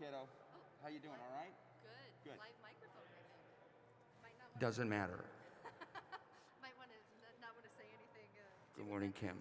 kiddo. Oh, How you doing? All right? Good. Good. Live microphone, I think. Might not want Doesn't matter. might want to not want to say anything. Good morning, Kim.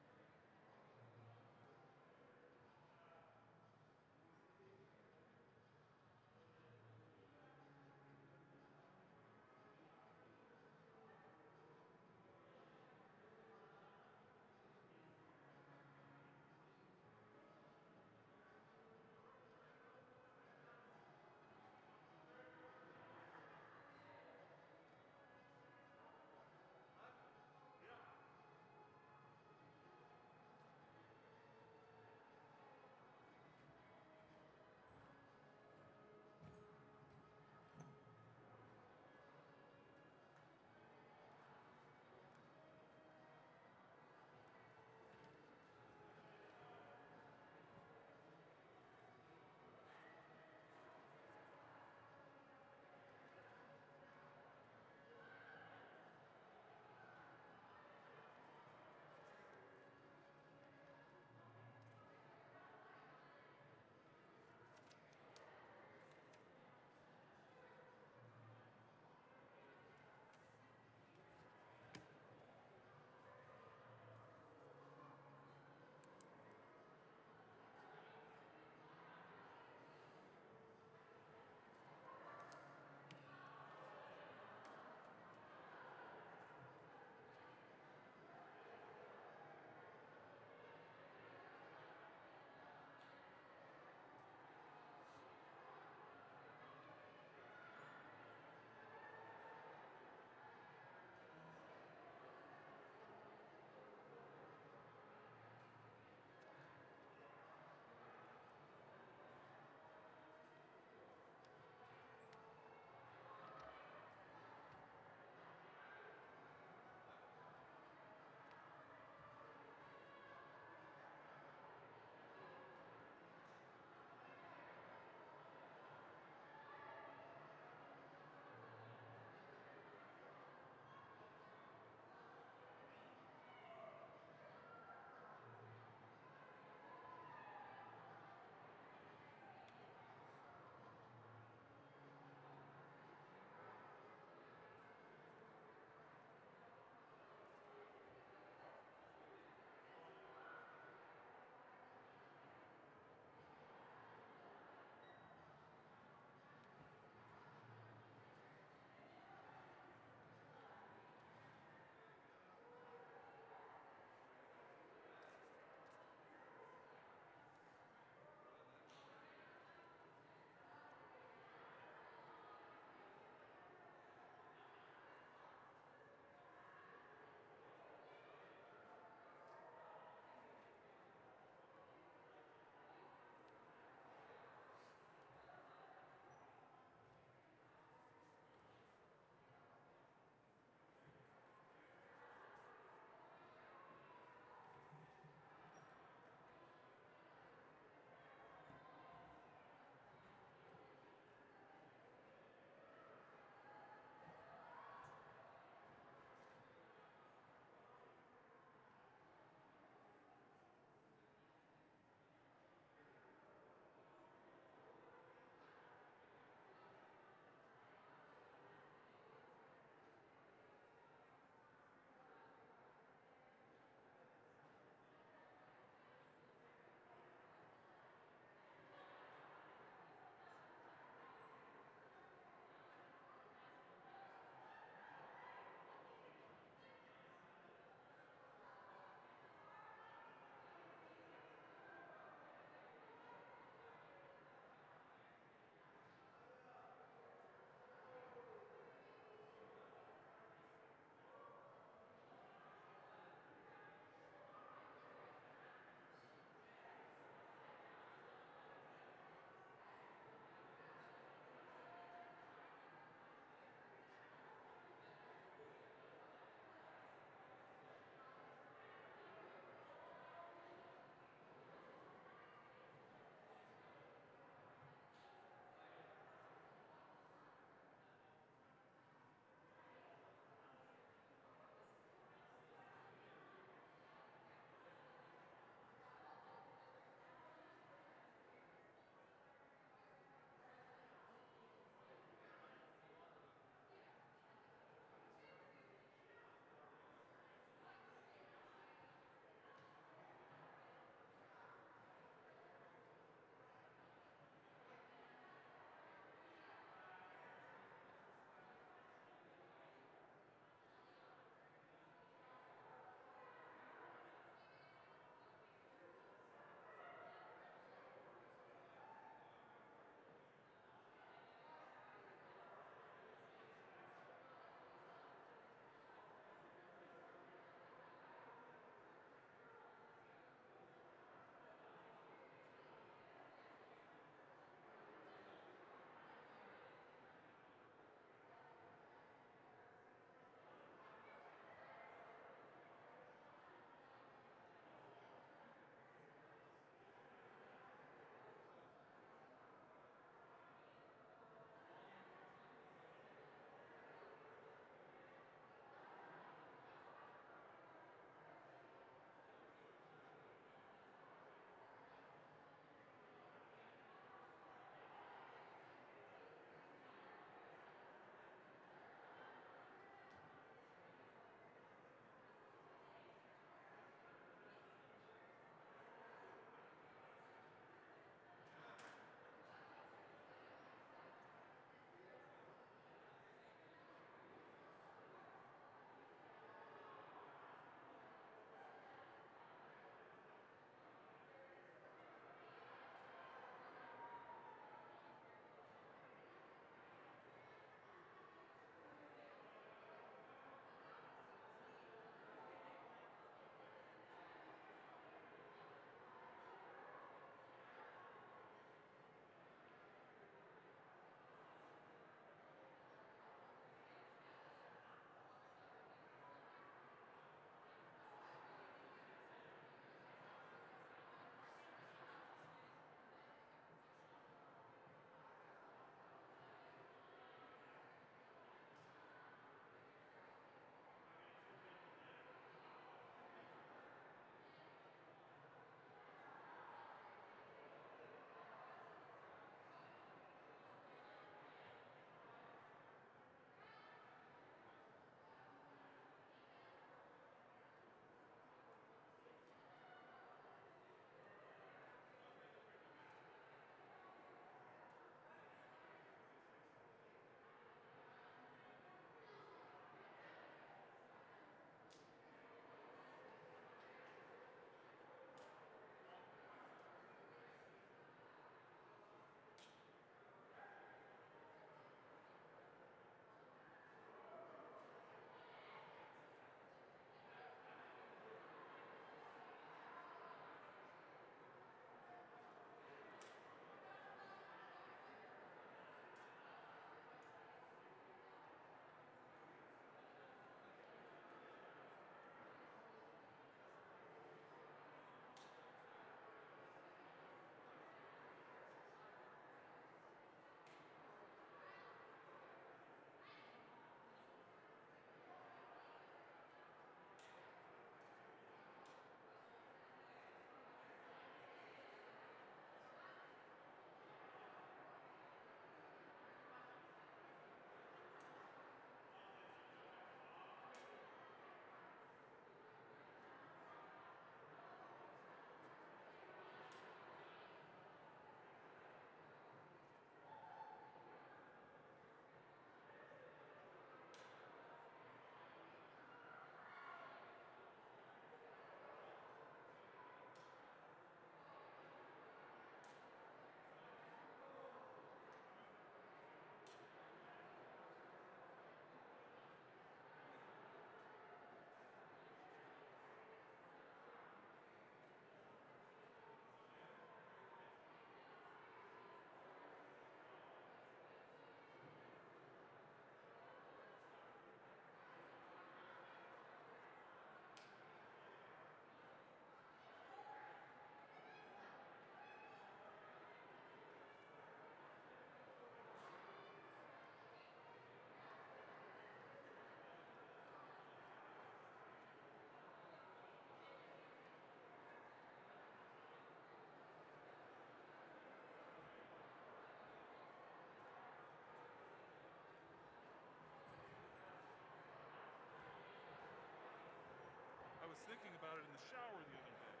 thinking about it in the shower the other day.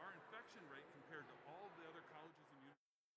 Our infection rate compared to all of the other colleges and universities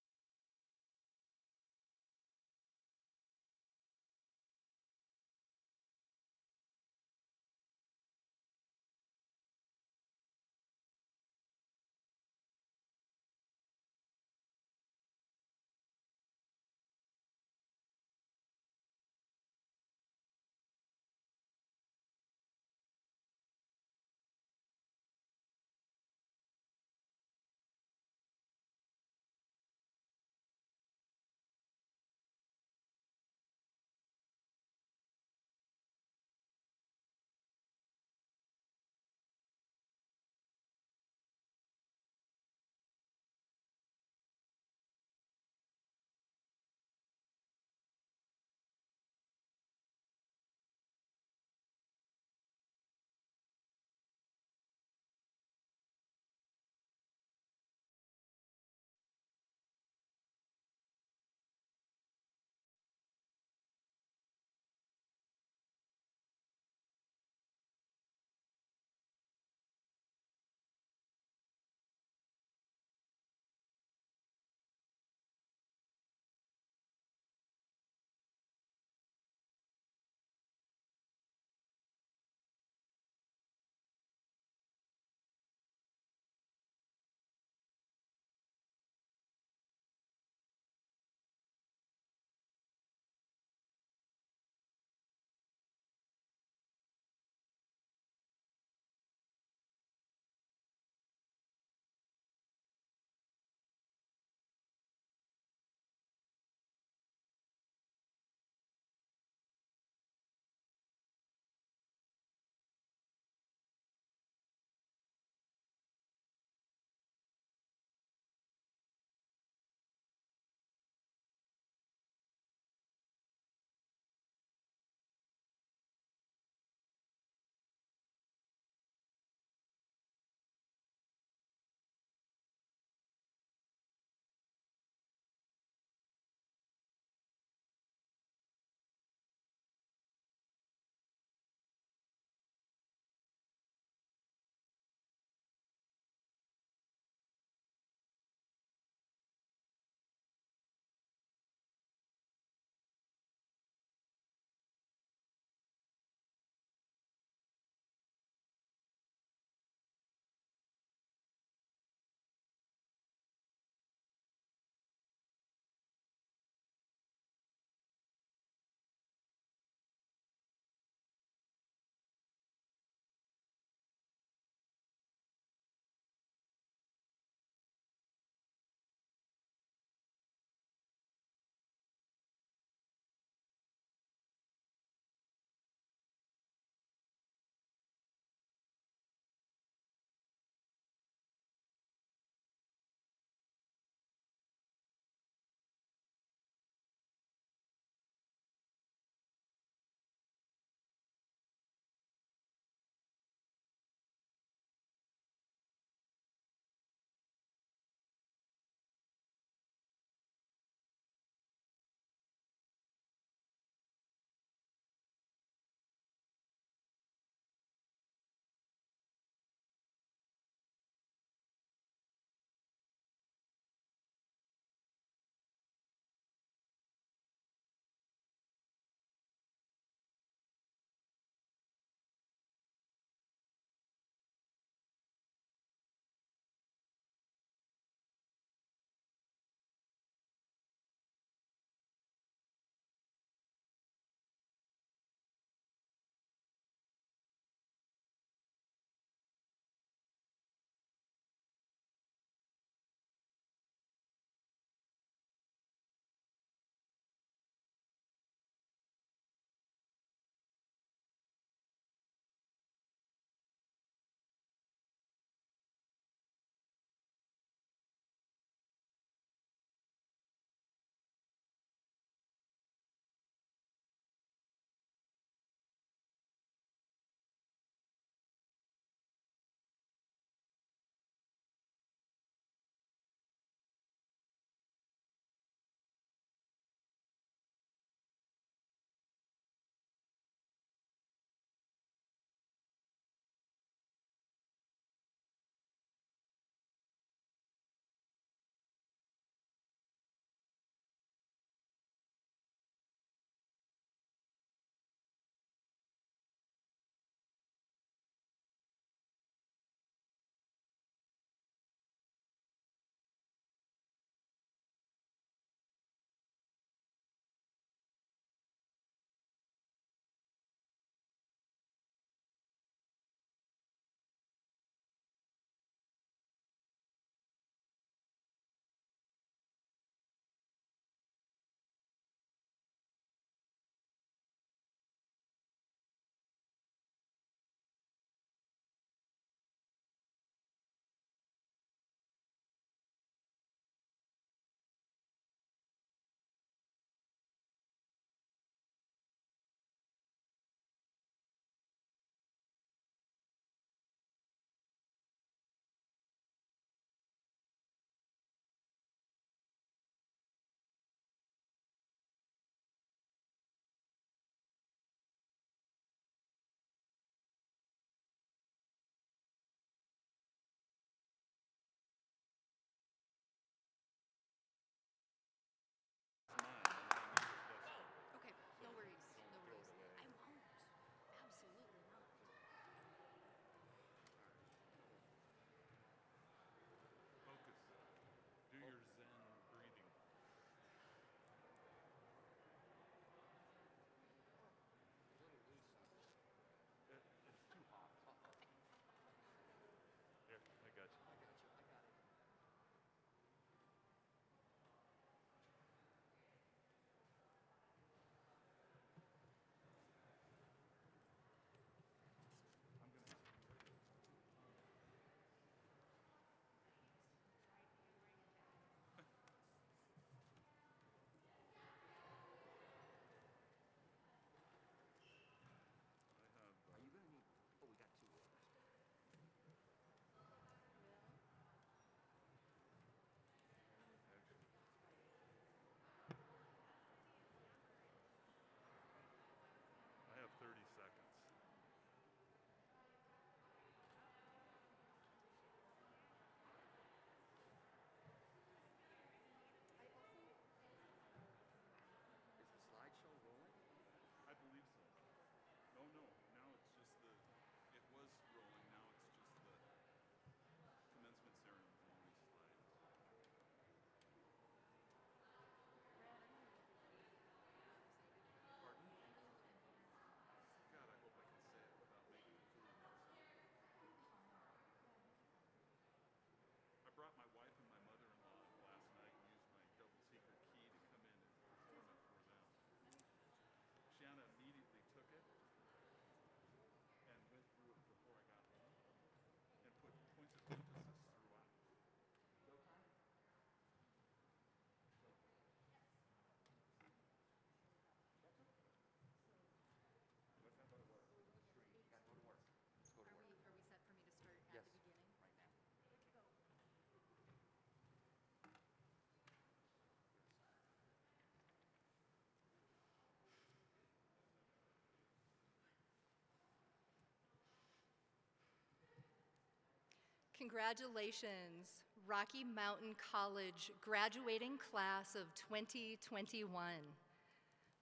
Congratulations, Rocky Mountain College graduating class of 2021.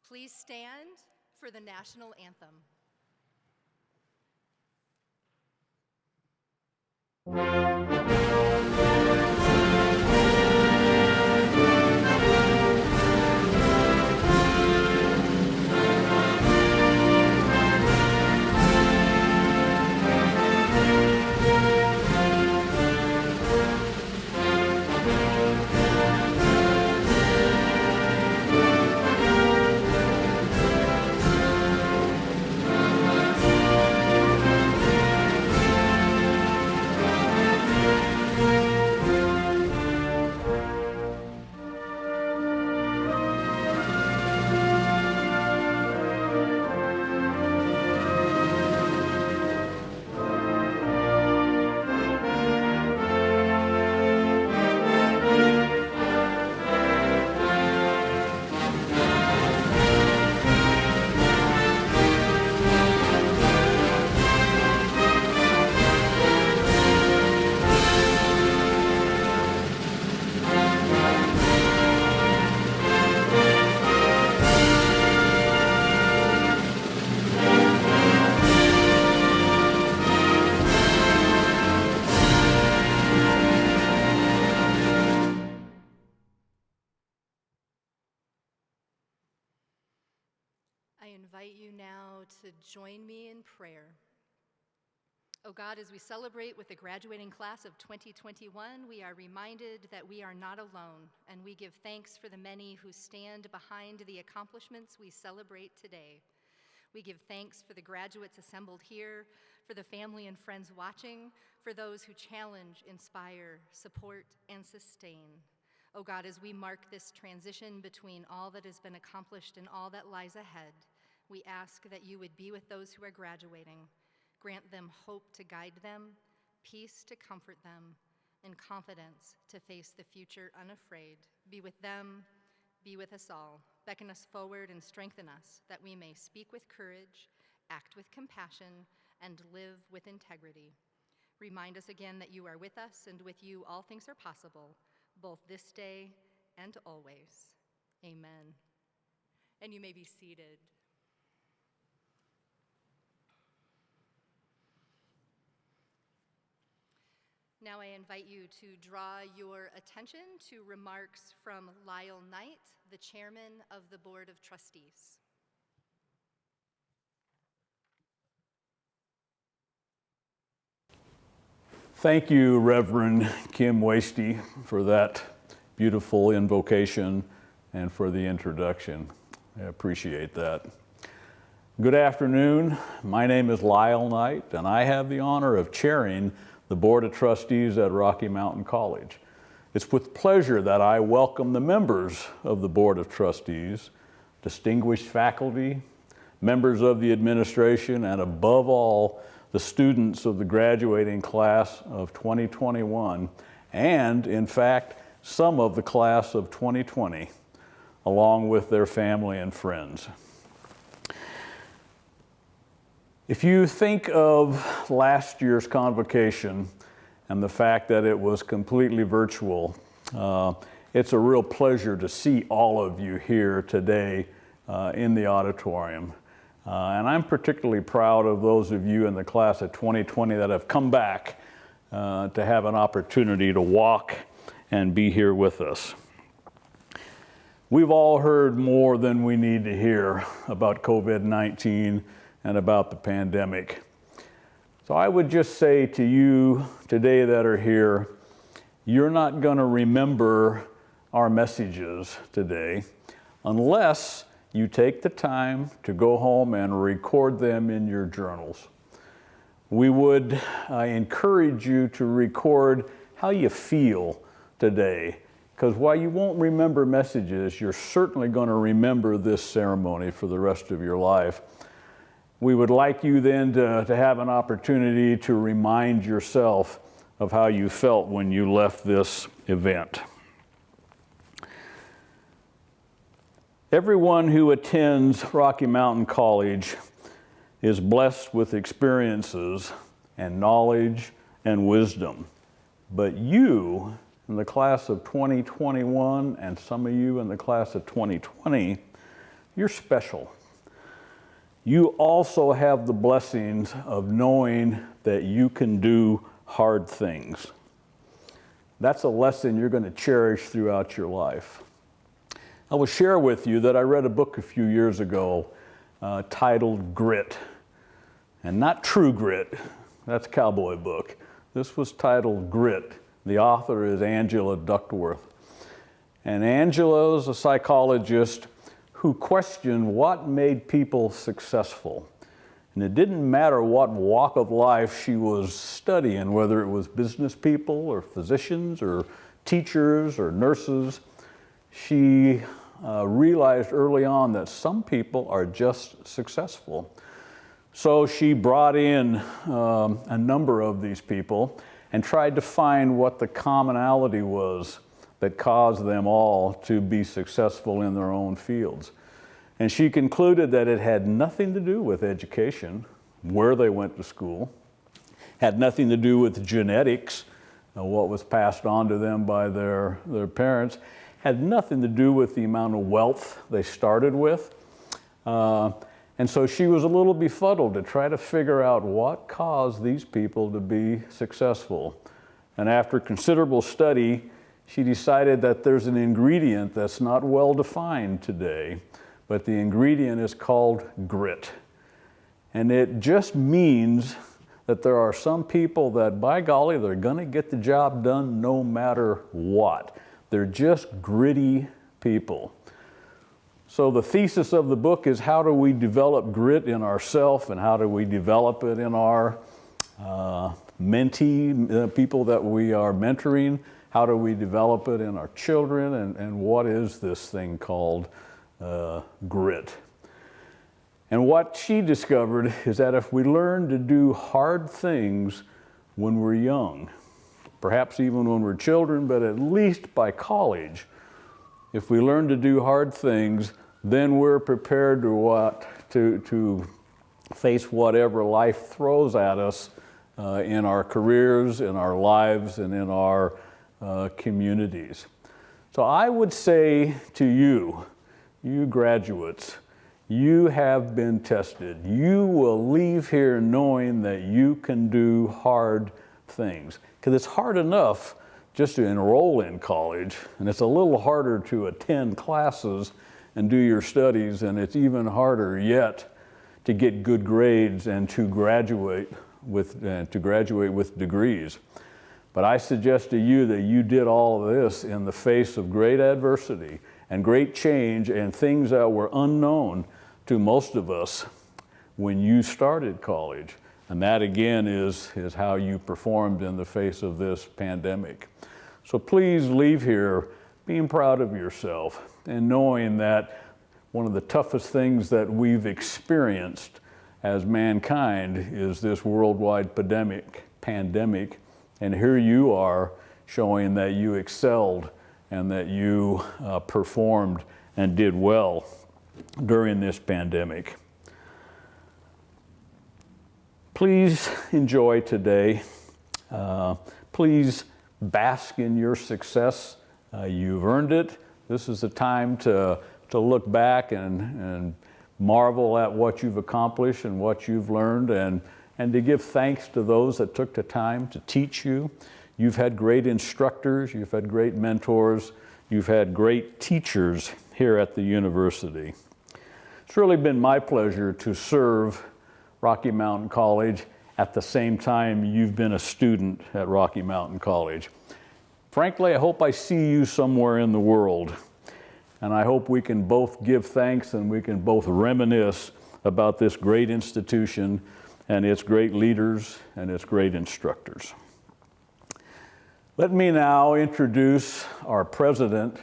Please stand for the national anthem. I invite you now to join me in prayer. Oh God, as we celebrate with the graduating class of 2021, we are reminded that we are not alone, and we give thanks for the many who stand behind the accomplishments we celebrate today. We give thanks for the graduates assembled here, for the family and friends watching, for those who challenge, inspire, support, and sustain. Oh God, as we mark this transition between all that has been accomplished and all that lies ahead, we ask that you would be with those who are graduating. Grant them hope to guide them, peace to comfort them, and confidence to face the future unafraid. Be with them, be with us all. Beckon us forward and strengthen us that we may speak with courage, act with compassion, and live with integrity. Remind us again that you are with us, and with you all things are possible, both this day and always. Amen. And you may be seated. Now I invite you to draw your attention to remarks from Lyle Knight, the chairman of the Board of Trustees. Thank you, Reverend Kim Wasty, for that beautiful invocation and for the introduction. I appreciate that. Good afternoon. My name is Lyle Knight, and I have the honor of chairing the Board of Trustees at Rocky Mountain College. It's with pleasure that I welcome the members of the Board of Trustees, distinguished faculty, members of the administration, and above all, the students of the graduating class of 2021, and in fact, some of the class of 2020, along with their family and friends. If you think of last year's convocation and the fact that it was completely virtual, it's a real pleasure to see all of you here today in the auditorium. And I'm particularly proud of those of you in the class of 2020 that have come back to have an opportunity to walk and be here with us. We've all heard more than we need to hear about COVID-19 and about the pandemic. So I would just say to you today that are here, you're not going to remember our messages today unless you take the time to go home and record them in your journals. We would encourage you to record how you feel today, because while you won't remember messages, you're certainly going to remember this ceremony for the rest of your life. We would like you then to have an opportunity to remind yourself of how you felt when you left this event. Everyone who attends Rocky Mountain College is blessed with experiences and knowledge and wisdom. But you, in the class of 2021, and some of you in the class of 2020, you're special. You also have the blessings of knowing that you can do hard things. That's a lesson you're going to cherish throughout your life. I will share with you that I read a book a few years ago titled Grit. And not True Grit, that's a cowboy book. This was titled Grit. The author is Angela Duckworth. And Angela is a psychologist who questioned what made people successful. And it didn't matter what walk of life she was studying, whether it was business people or physicians or teachers or nurses. She realized early on that some people are just successful. So she brought in a number of these people and tried to find what the commonality was that caused them all to be successful in their own fields. And she concluded that it had nothing to do with education, where they went to school, had nothing to do with genetics, what was passed on to them by their parents, had nothing to do with the amount of wealth they started with. And so she was a little befuddled to try to figure out what caused these people to be successful. And after considerable study, she decided that there's an ingredient that's not well defined today, but the ingredient is called grit. And it just means that there are some people that, by golly, they're going to get the job done no matter what. They're just gritty people. So the thesis of the book is, how do we develop grit in ourselves, and how do we develop it in our mentee, people that we are mentoring? How do we develop it in our children? And what is this thing called grit? And what she discovered is that if we learn to do hard things when we're young, perhaps even when we're children, but at least by college, if we learn to do hard things, then we're prepared to face whatever life throws at us in our careers, in our lives, and in our communities. So I would say to you, you graduates, you have been tested. You will leave here knowing that you can do hard things. Because it's hard enough just to enroll in college, and it's a little harder to attend classes and do your studies, and it's even harder yet to get good grades and to graduate with degrees. But I suggest to you that you did all of this in the face of great adversity and great change and things that were unknown to most of us when you started college. And that again is how you performed in the face of this pandemic. So please leave here being proud of yourself and knowing that one of the toughest things that we've experienced as mankind is this worldwide pandemic. And here you are showing that you excelled and that you performed and did well during this pandemic. Please enjoy today. Please bask in your success. You've earned it. This is the time to look back and marvel at what you've accomplished and what you've learned, and to give thanks to those that took the time to teach you. You've had great instructors, you've had great mentors, you've had great teachers here at the university. It's really been my pleasure to serve Rocky Mountain College at the same time you've been a student at Rocky Mountain College. Frankly, I hope I see you somewhere in the world, and I hope we can both give thanks and we can both reminisce about this great institution and its great leaders and its great instructors. Let me now introduce our president,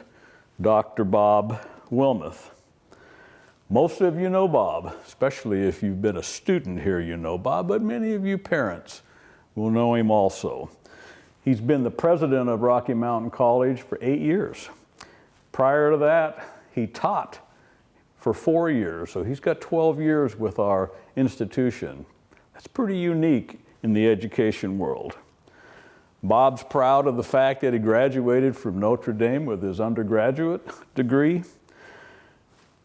Dr. Bob Wilmeth. Most of you know Bob, especially if you've been a student here, you know Bob, but many of you parents will know him also. He's been the president of Rocky Mountain College for 8 years. Prior to that, he taught for 4 years, so he's got 12 years with our institution. That's pretty unique in the education world. Bob's proud of the fact that he graduated from Notre Dame with his undergraduate degree.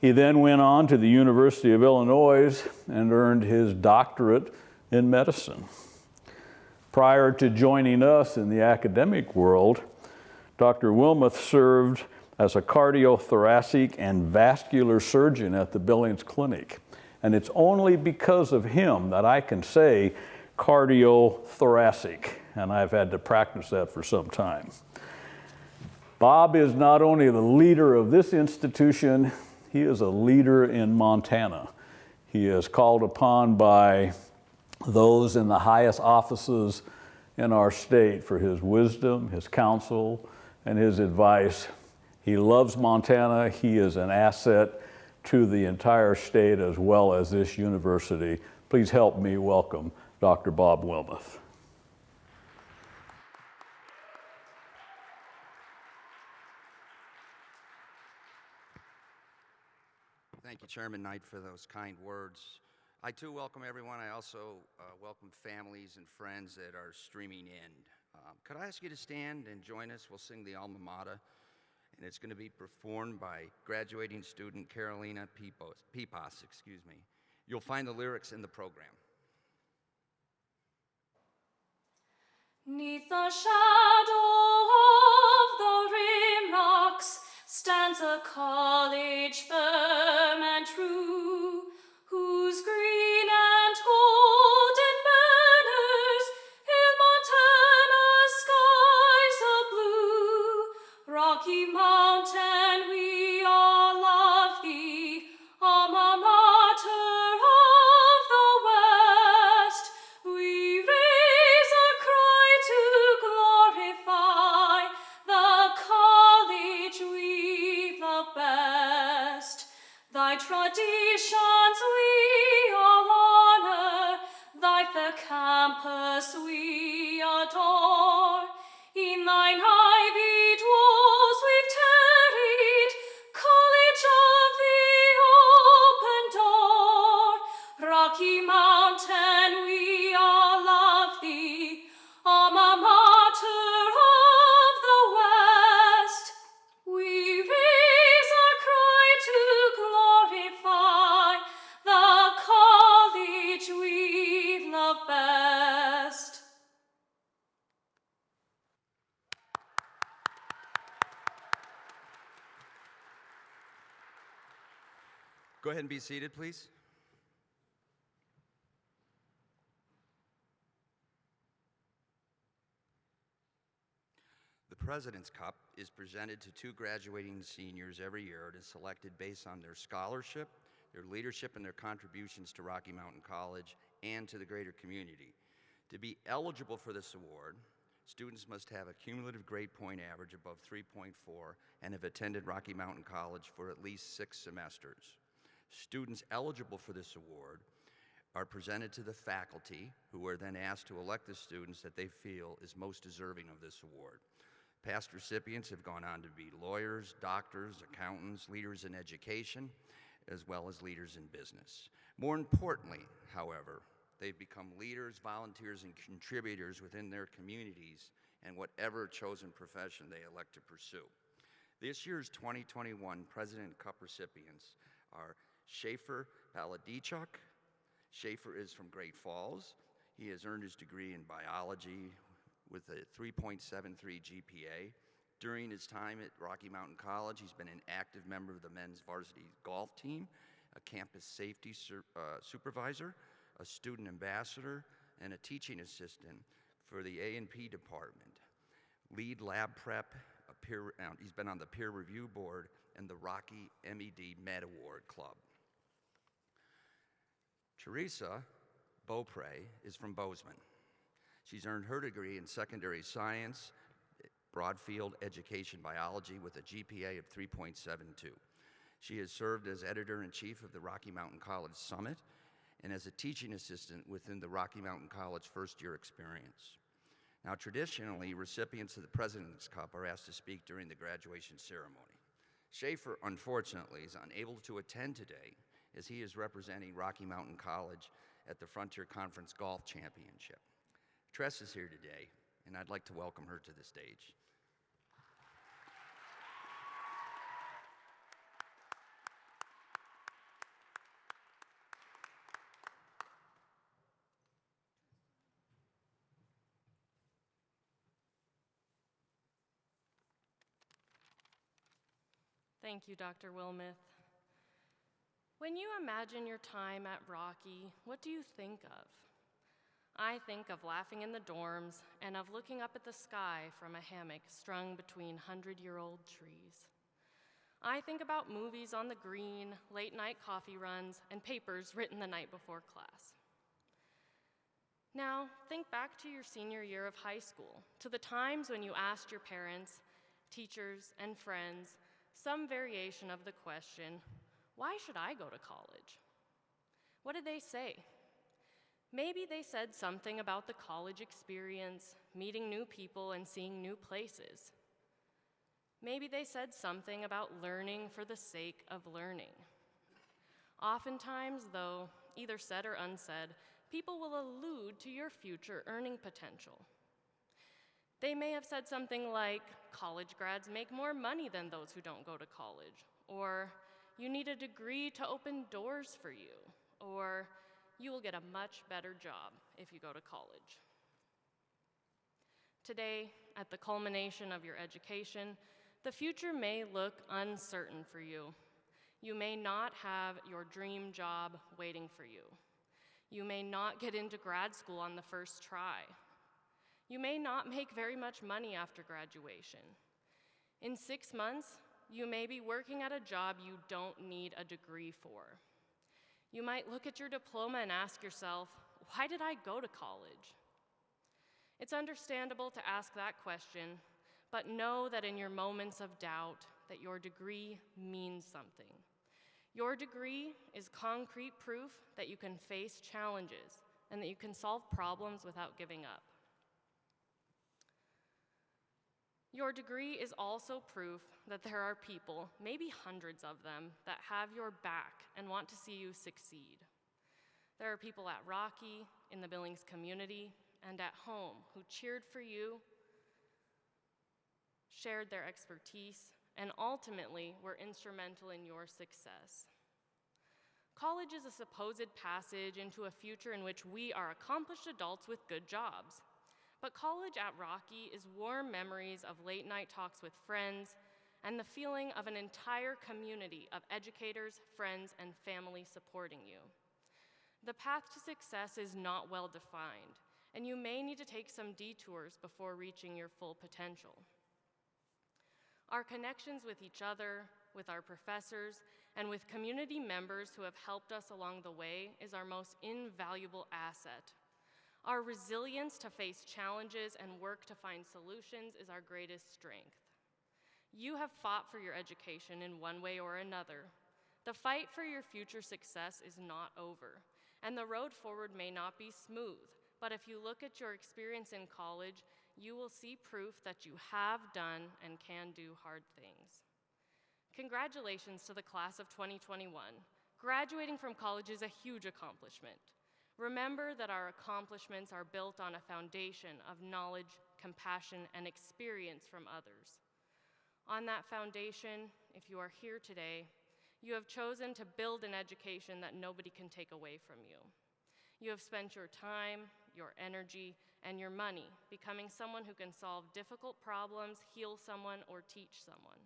He then went on to the University of Illinois and earned his doctorate in medicine. Prior to joining us in the academic world, Dr. Wilmeth served as a cardiothoracic and vascular surgeon at the Billings Clinic. And it's only because of him that I can say cardiothoracic, and I've had to practice that for some time. Bob is not only the leader of this institution, he is a leader in Montana. He is called upon by those in the highest offices in our state for his wisdom, his counsel, and his advice. He loves Montana. He is an asset to the entire state as well as this university. Please help me welcome Dr. Bob Wilmeth. Thank you, Chairman Knight, for those kind words. I too welcome everyone. I also welcome families and friends that are streaming in. Could I ask you to stand and join us? We'll sing the Alma Mater, and it's going to be performed by graduating student Carolina Pepas. You'll find the lyrics in the program. Neath the shadow of the rim rocks stands a college firm and true, whose green and golden banners in Montana's skies of blue. Rocky Mountain, we all love thee, Alma Mater of the West. We raise a cry to glorify the college we love best. Thy traditions we all honor, thy fair campus we adore. In thine ivied walls we've tarried, college of the open door. Rocky Mountain, we all love thee, Alma Mater of the West. We raise a cry to glorify the college we love best. Go ahead and be seated, please. The President's Cup is presented to two graduating seniors every year. It is selected based on their scholarship, their leadership, and their contributions to Rocky Mountain College and to the greater community. To be eligible for this award, students must have a cumulative grade point average above 3.4 and have attended Rocky Mountain College for at least 6 semesters. Students eligible for this award are presented to the faculty, who are then asked to elect the students that they feel is most deserving of this award. Past recipients have gone on to be lawyers, doctors, accountants, leaders in education, as well as leaders in business. More importantly, however, they've become leaders, volunteers, and contributors within their communities and whatever chosen profession they elect to pursue. This year's 2021 President Cup recipients are Schaefer Paladichuk. Schaefer is from Great Falls. He has earned his degree in biology with a 3.73 GPA. During his time at Rocky Mountain College, he's been an active member of the men's varsity golf team, a campus safety supervisor, a student ambassador, and a teaching assistant for the A&P department. Lead lab prep, he's been on the peer review board and the Rocky MED Med Award Club. Teresa Beaupre is from Bozeman. She's earned her degree in secondary science, broad-field education biology with a GPA of 3.72. She has served as editor-in-chief of the Rocky Mountain College Summit and as a teaching assistant within the Rocky Mountain College first-year experience. Now, traditionally, recipients of the President's Cup are asked to speak during the graduation ceremony. Schaefer, unfortunately, is unable to attend today as he is representing Rocky Mountain College at the Frontier Conference Golf Championship. Tress is here today, and I'd like to welcome her to the stage. Thank you, Dr. Wilmeth. When you imagine your time at Rocky, what do you think of? I think of laughing in the dorms and of looking up at the sky from a hammock strung between 100-year-old trees. I think about movies on the green, late-night coffee runs, and papers written the night before class. Now, think back to your senior year of high school, to the times when you asked your parents, teachers, and friends some variation of the question, why should I go to college? What did they say? Maybe they said something about the college experience, meeting new people and seeing new places. Maybe they said something about learning for the sake of learning. Oftentimes, though, either said or unsaid, people will allude to your future earning potential. They may have said something like, college grads make more money than those who don't go to college, or you need a degree to open doors for you, or you will get a much better job if you go to college. Today, at the culmination of your education, the future may look uncertain for you. You may not have your dream job waiting for you. You may not get into grad school on the first try. You may not make very much money after graduation. In 6 months, you may be working at a job you don't need a degree for. You might look at your diploma and ask yourself, why did I go to college? It's understandable to ask that question, but know that in your moments of doubt, that your degree means something. Your degree is concrete proof that you can face challenges and that you can solve problems without giving up. Your degree is also proof that there are people, maybe hundreds of them, that have your back and want to see you succeed. There are people at Rocky, in the Billings community, and at home who cheered for you, shared their expertise, and ultimately were instrumental in your success. College is a supposed passage into a future in which we are accomplished adults with good jobs. But college at Rocky is warm memories of late-night talks with friends and the feeling of an entire community of educators, friends, and family supporting you. The path to success is not well defined, and you may need to take some detours before reaching your full potential. Our connections with each other, with our professors, and with community members who have helped us along the way is our most invaluable asset. Our resilience to face challenges and work to find solutions is our greatest strength. You have fought for your education in one way or another. The fight for your future success is not over, and the road forward may not be smooth, but if you look at your experience in college, you will see proof that you have done and can do hard things. Congratulations to the class of 2021. Graduating from college is a huge accomplishment. Remember that our accomplishments are built on a foundation of knowledge, compassion, and experience from others. On that foundation, if you are here today, you have chosen to build an education that nobody can take away from you. You have spent your time, your energy, and your money becoming someone who can solve difficult problems, heal someone, or teach someone.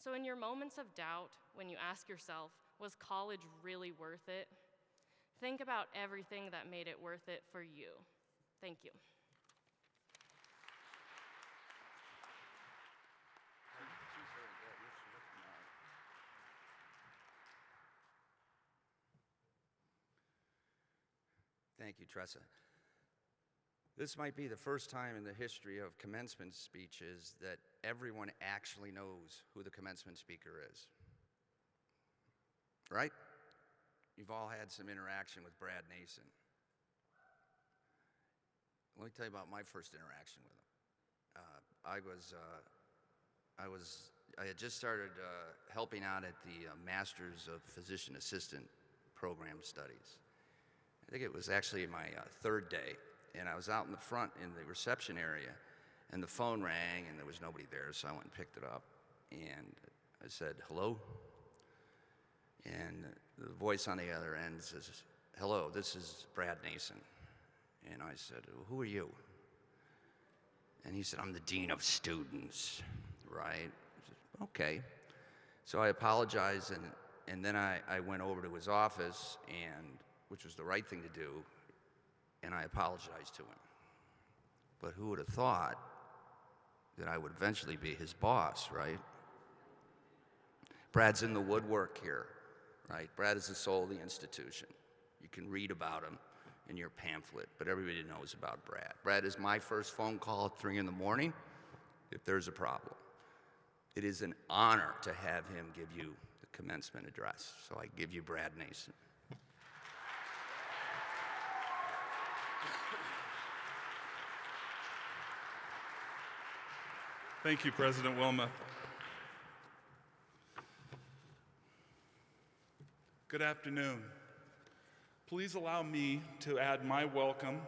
So in your moments of doubt, when you ask yourself, was college really worth it? Think about everything that made it worth it for you. Thank you. Thank you, Teresa. This might be the first time in the history of commencement speeches that everyone actually knows who the commencement speaker is. Right? You've all had some interaction with Brad Nason. Let me tell you about my first interaction with him. I had just started helping out at the Masters of Physician Assistant program studies. I think it was actually my third day, and I was out in the front in the reception area, and the phone rang, and there was nobody there, so I went and picked it up, and I said, "Hello?" And the voice on the other end says, "Hello, this is Brad Nason." And I said, "Who are you?" And he said, "I'm the dean of students," right? I said, "Okay." So I apologized, and then I went over to his office, which was the right thing to do, and I apologized to him. But who would have thought that I would eventually be his boss, right? Brad's in the woodwork here, right? Brad is the soul of the institution. You can read about him in your pamphlet, but everybody knows about Brad. Brad is my first phone call at 3 in the morning if there's a problem. It is an honor to have him give you the commencement address. So I give you Brad Nason. Thank you, President Wilmeth. Good afternoon. Please allow me to add my welcome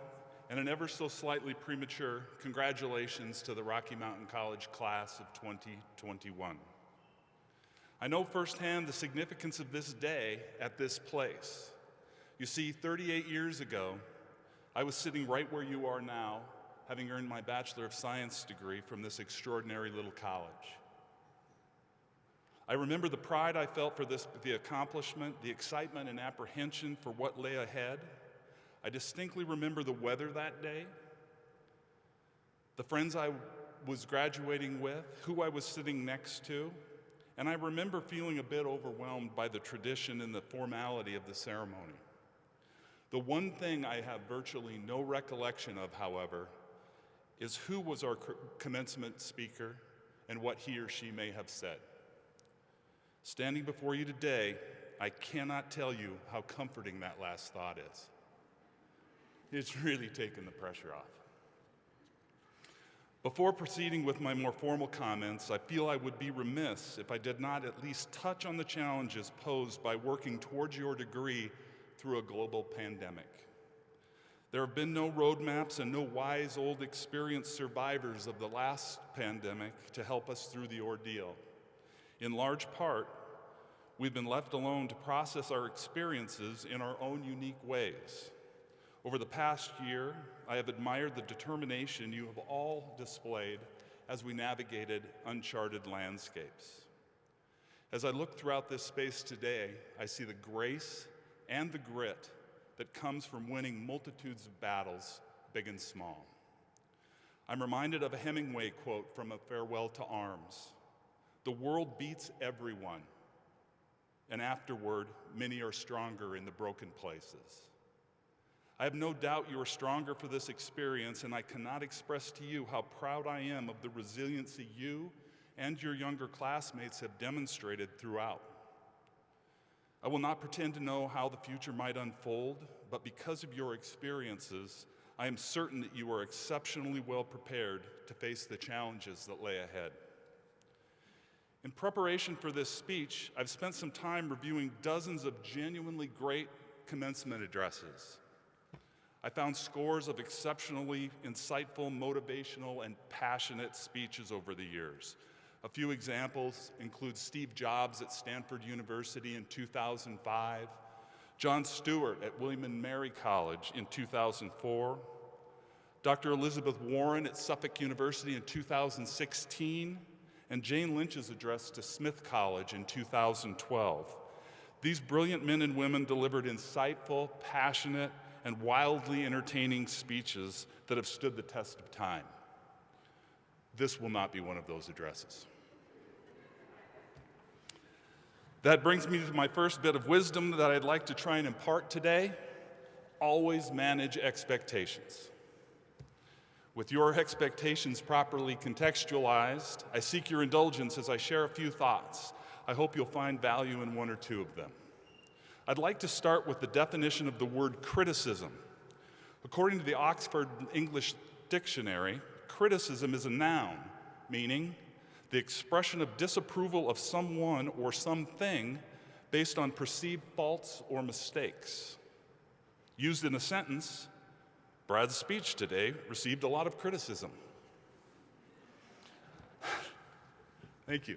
and an ever so slightly premature congratulations to the Rocky Mountain College class of 2021. I know firsthand the significance of this day at this place. You see, 38 years ago, I was sitting right where you are now, having earned my Bachelor of Science degree from this extraordinary little college. I remember the pride I felt for the accomplishment, the excitement and apprehension for what lay ahead. I distinctly remember the weather that day, the friends I was graduating with, who I was sitting next to, and I remember feeling a bit overwhelmed by the tradition and the formality of the ceremony. The one thing I have virtually no recollection of, however, is who was our commencement speaker and what he or she may have said. Standing before you today, I cannot tell you how comforting that last thought is. It's really taken the pressure off. Before proceeding with my more formal comments, I feel I would be remiss if I did not at least touch on the challenges posed by working towards your degree through a global pandemic. There have been no roadmaps and no wise old experienced survivors of the last pandemic to help us through the ordeal. In large part, we've been left alone to process our experiences in our own unique ways. Over the past year, I have admired the determination you have all displayed as we navigated uncharted landscapes. As I look throughout this space today, I see the grace and the grit that comes from winning multitudes of battles, big and small. I'm reminded of a Hemingway quote from A Farewell to Arms. "The world beats everyone, and afterward, many are stronger in the broken places." I have no doubt you are stronger for this experience, and I cannot express to you how proud I am of the resiliency you and your younger classmates have demonstrated throughout. I will not pretend to know how the future might unfold, but because of your experiences, I am certain that you are exceptionally well prepared to face the challenges that lay ahead. In preparation for this speech, I've spent some time reviewing dozens of genuinely great commencement addresses. I found scores of exceptionally insightful, motivational, and passionate speeches over the years. A few examples include Steve Jobs at Stanford University in 2005, Jon Stewart at William and Mary College in 2004, Dr. Elizabeth Warren at Suffolk University in 2016, and Jane Lynch's address to Smith College in 2012. These brilliant men and women delivered insightful, passionate, and wildly entertaining speeches that have stood the test of time. This will not be one of those addresses. That brings me to my first bit of wisdom that I'd like to try and impart today. Always manage expectations. With your expectations properly contextualized, I seek your indulgence as I share a few thoughts. I hope you'll find value in one or two of them. I'd like to start with the definition of the word criticism. According to the Oxford English Dictionary, criticism is a noun, meaning the expression of disapproval of someone or something based on perceived faults or mistakes. Used in a sentence, Brad's speech today received a lot of criticism. Thank you.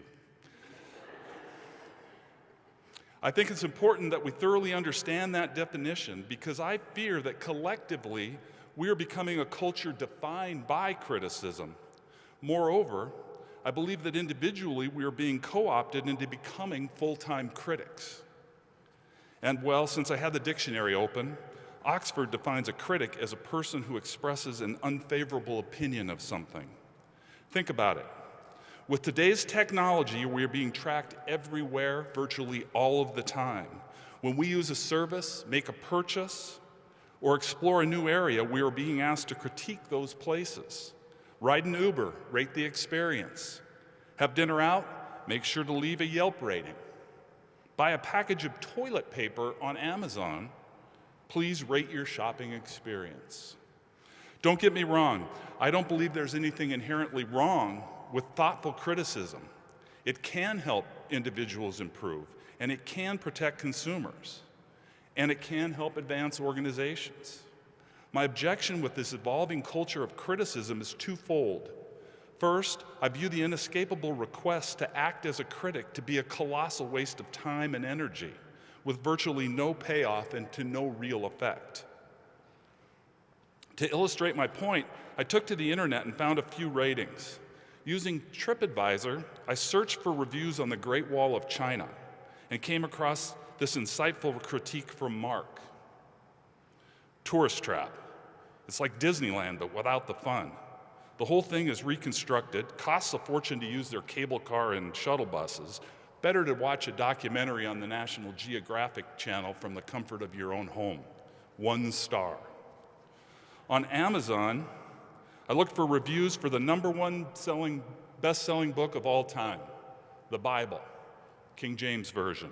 I think it's important that we thoroughly understand that definition because I fear that collectively we are becoming a culture defined by criticism. Moreover, I believe that individually we are being co-opted into becoming full-time critics. And well, since I had the dictionary open, Oxford defines a critic as a person who expresses an unfavorable opinion of something. Think about it. With today's technology, we are being tracked everywhere, virtually all of the time. When we use a service, make a purchase, or explore a new area, we are being asked to critique those places. Ride an Uber, rate the experience. Have dinner out, make sure to leave a Yelp rating. Buy a package of toilet paper on Amazon, please rate your shopping experience. Don't get me wrong, I don't believe there's anything inherently wrong with thoughtful criticism. It can help individuals improve, and it can protect consumers, and it can help advance organizations. My objection with this evolving culture of criticism is twofold. First, I view the inescapable request to act as a critic to be a colossal waste of time and energy, with virtually no payoff and to no real effect. To illustrate my point, I took to the internet and found a few ratings. Using TripAdvisor, I searched for reviews on the Great Wall of China and came across this insightful critique from Mark. Tourist trap. It's like Disneyland, but without the fun. The whole thing is reconstructed, costs a fortune to use their cable car and shuttle buses. Better to watch a documentary on the National Geographic Channel from the comfort of your own home. 1 star. On Amazon, I looked for reviews for the #1 best-selling book of all time, the Bible, King James Version.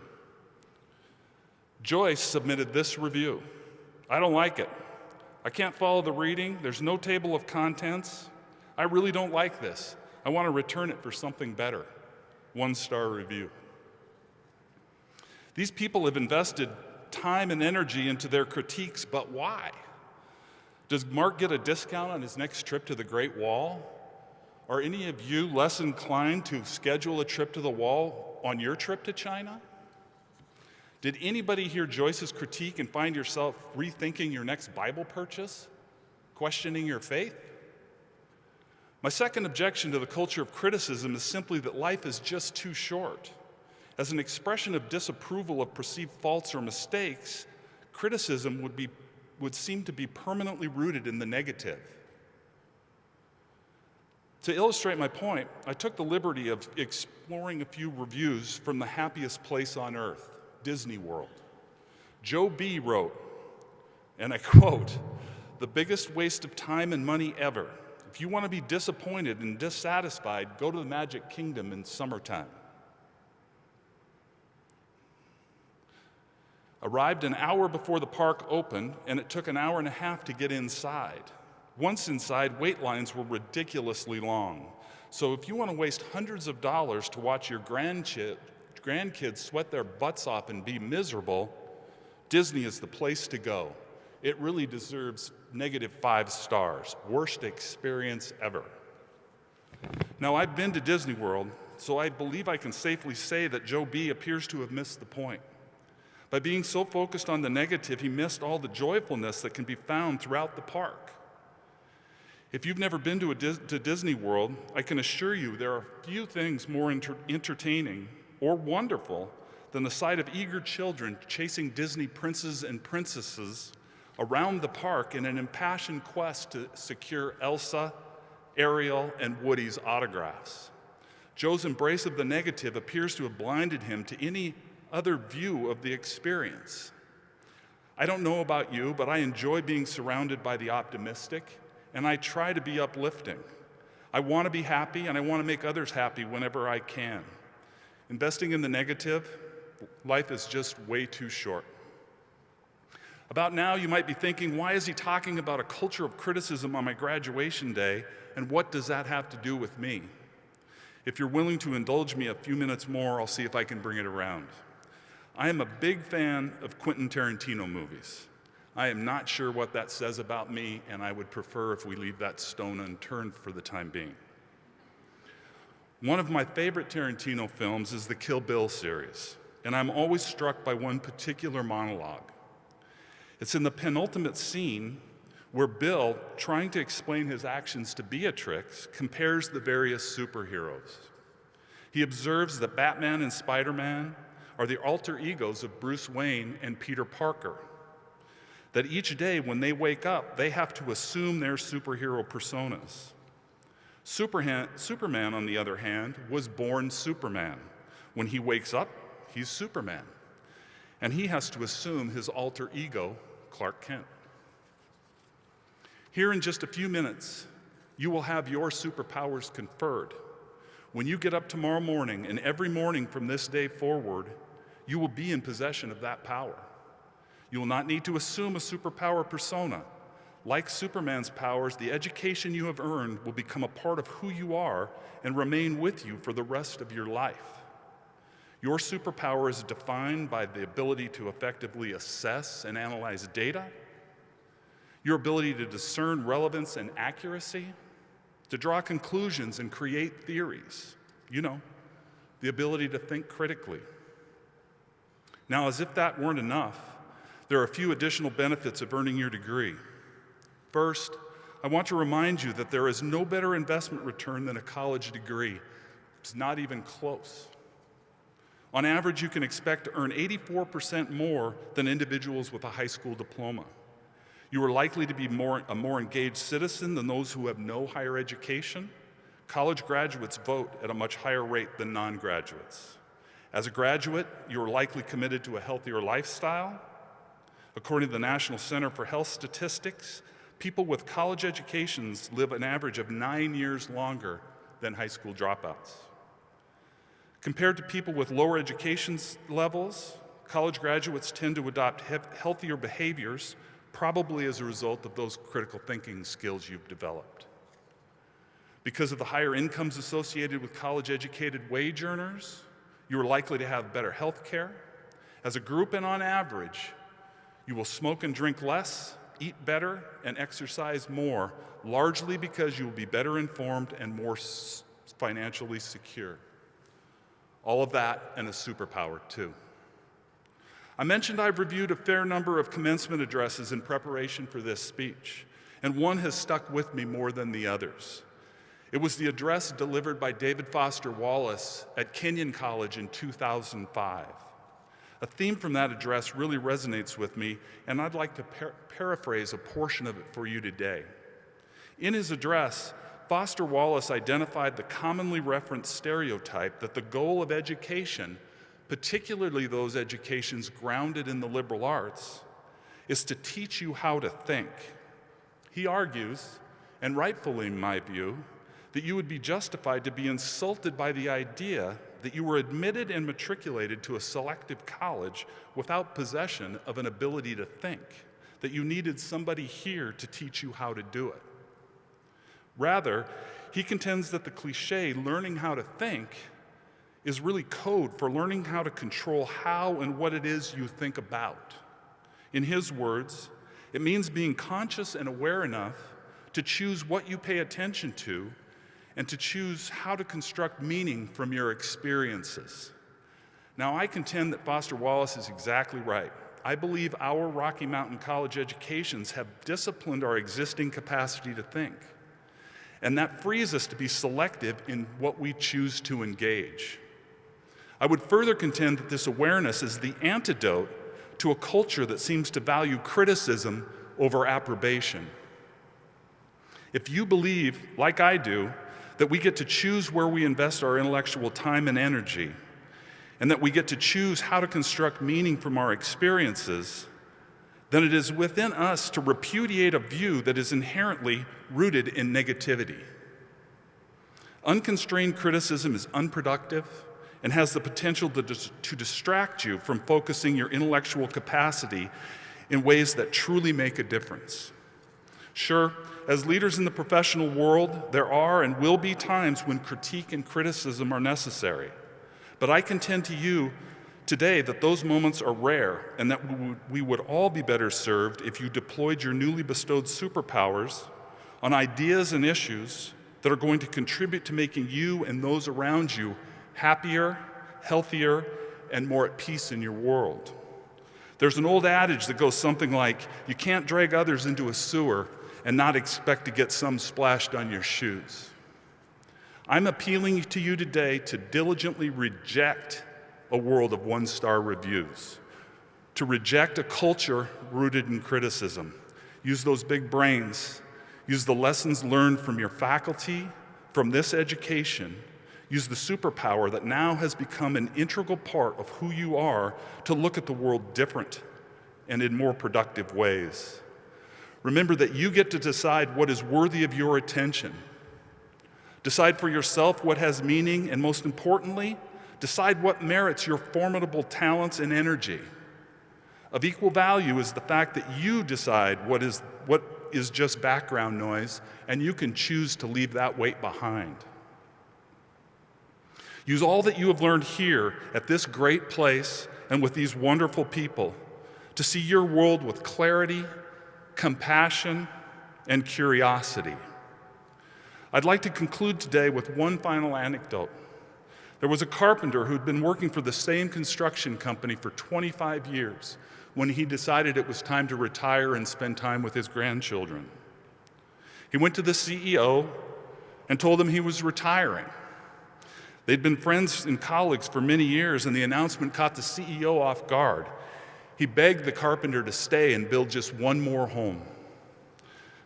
Joyce submitted this review. I don't like it. I can't follow the reading. There's no table of contents. I really don't like this. I want to return it for something better. 1-star review. These people have invested time and energy into their critiques, but why? Does Mark get a discount on his next trip to the Great Wall? Are any of you less inclined to schedule a trip to the wall on your trip to China? Did anybody hear Joyce's critique and find yourself rethinking your next Bible purchase? Questioning your faith? My second objection to the culture of criticism is simply that life is just too short. As an expression of disapproval of perceived faults or mistakes, criticism would seem to be permanently rooted in the negative. To illustrate my point, I took the liberty of exploring a few reviews from the happiest place on earth, Disney World. Joe B. wrote, and I quote, "The biggest waste of time and money ever. If you want to be disappointed and dissatisfied, go to the Magic Kingdom in summertime." Arrived an hour before the park opened, and it took an hour and a half to get inside. Once inside, wait lines were ridiculously long. So if you want to waste hundreds of dollars to watch your grandkids sweat their butts off and be miserable, Disney is the place to go. It really deserves -5 stars. Worst experience ever. Now, I've been to Disney World, so I believe I can safely say that Joe B. appears to have missed the point. By being so focused on the negative, he missed all the joyfulness that can be found throughout the park. If you've never been to Disney World, I can assure you there are few things more entertaining or wonderful than the sight of eager children chasing Disney princes and princesses around the park in an impassioned quest to secure Elsa, Ariel, and Woody's autographs. Joe's embrace of the negative appears to have blinded him to any other view of the experience. I don't know about you, but I enjoy being surrounded by the optimistic, and I try to be uplifting. I want to be happy, and I want to make others happy whenever I can. Investing in the negative, life is just way too short. About now, you might be thinking, why is he talking about a culture of criticism on my graduation day, and what does that have to do with me? If you're willing to indulge me a few minutes more, I'll see if I can bring it around. I am a big fan of Quentin Tarantino movies. I am not sure what that says about me, and I would prefer if we leave that stone unturned for the time being. One of my favorite Tarantino films is the Kill Bill series, and I'm always struck by one particular monologue. It's in the penultimate scene where Bill, trying to explain his actions to Beatrix, compares the various superheroes. He observes that Batman and Spider-Man are the alter egos of Bruce Wayne and Peter Parker, that each day when they wake up, they have to assume their superhero personas. Superman, on the other hand, was born Superman. When he wakes up, he's Superman. And he has to assume his alter ego, Clark Kent. Here in just a few minutes, you will have your superpowers conferred. When you get up tomorrow morning, and every morning from this day forward, you will be in possession of that power. You will not need to assume a superpower persona. Like Superman's powers, the education you have earned will become a part of who you are and remain with you for the rest of your life. Your superpower is defined by the ability to effectively assess and analyze data, your ability to discern relevance and accuracy, to draw conclusions and create theories. You know, the ability to think critically. Now, as if that weren't enough, there are a few additional benefits of earning your degree. First, I want to remind you that there is no better investment return than a college degree. It's not even close. On average, you can expect to earn 84% more than individuals with a high school diploma. You are likely to be a more engaged citizen than those who have no higher education. College graduates vote at a much higher rate than non-graduates. As a graduate, you are likely committed to a healthier lifestyle. According to the National Center for Health Statistics, people with college educations live an average of 9 years longer than high school dropouts. Compared to people with lower education levels, college graduates tend to adopt healthier behaviors, probably as a result of those critical thinking skills you've developed. Because of the higher incomes associated with college-educated wage earners, you are likely to have better health care. As a group and on average, you will smoke and drink less, eat better, and exercise more, largely because you will be better informed and more financially secure. All of that and a superpower, too. I mentioned I've reviewed a fair number of commencement addresses in preparation for this speech, and one has stuck with me more than the others. It was the address delivered by David Foster Wallace at Kenyon College in 2005. A theme from that address really resonates with me, and I'd like to paraphrase a portion of it for you today. In his address, Foster Wallace identified the commonly referenced stereotype that the goal of education, particularly those educations grounded in the liberal arts, is to teach you how to think. He argues, and rightfully in my view, that you would be justified to be insulted by the idea that you were admitted and matriculated to a selective college without possession of an ability to think, that you needed somebody here to teach you how to do it. Rather, he contends that the cliche, learning how to think, is really code for learning how to control how and what it is you think about. In his words, it means being conscious and aware enough to choose what you pay attention to and to choose how to construct meaning from your experiences. Now, I contend that Foster Wallace is exactly right. I believe our Rocky Mountain College educations have disciplined our existing capacity to think, and that frees us to be selective in what we choose to engage. I would further contend that this awareness is the antidote to a culture that seems to value criticism over approbation. If you believe, like I do, that we get to choose where we invest our intellectual time and energy, and that we get to choose how to construct meaning from our experiences, then it is within us to repudiate a view that is inherently rooted in negativity. Unconstrained criticism is unproductive and has the potential to distract you from focusing your intellectual capacity in ways that truly make a difference. Sure, as leaders in the professional world, there are and will be times when critique and criticism are necessary. But I contend to you today that those moments are rare and that we would all be better served if you deployed your newly bestowed superpowers on ideas and issues that are going to contribute to making you and those around you happier, healthier, and more at peace in your world. There's an old adage that goes something like, you can't drag others into a sewer and not expect to get some splashed on your shoes. I'm appealing to you today to diligently reject a world of one-star reviews, to reject a culture rooted in criticism. Use those big brains. Use the lessons learned from your faculty, from this education. Use the superpower that now has become an integral part of who you are to look at the world different and in more productive ways. Remember that you get to decide what is worthy of your attention. Decide for yourself what has meaning, and most importantly, decide what merits your formidable talents and energy. Of equal value is the fact that you decide what is just background noise, and you can choose to leave that weight behind. Use all that you have learned here at this great place and with these wonderful people to see your world with clarity, compassion, and curiosity. I'd like to conclude today with one final anecdote. There was a carpenter who'd been working for the same construction company for 25 years when he decided it was time to retire and spend time with his grandchildren. He went to the CEO and told him he was retiring. They'd been friends and colleagues for many years, and the announcement caught the CEO off guard. He begged the carpenter to stay and build just one more home.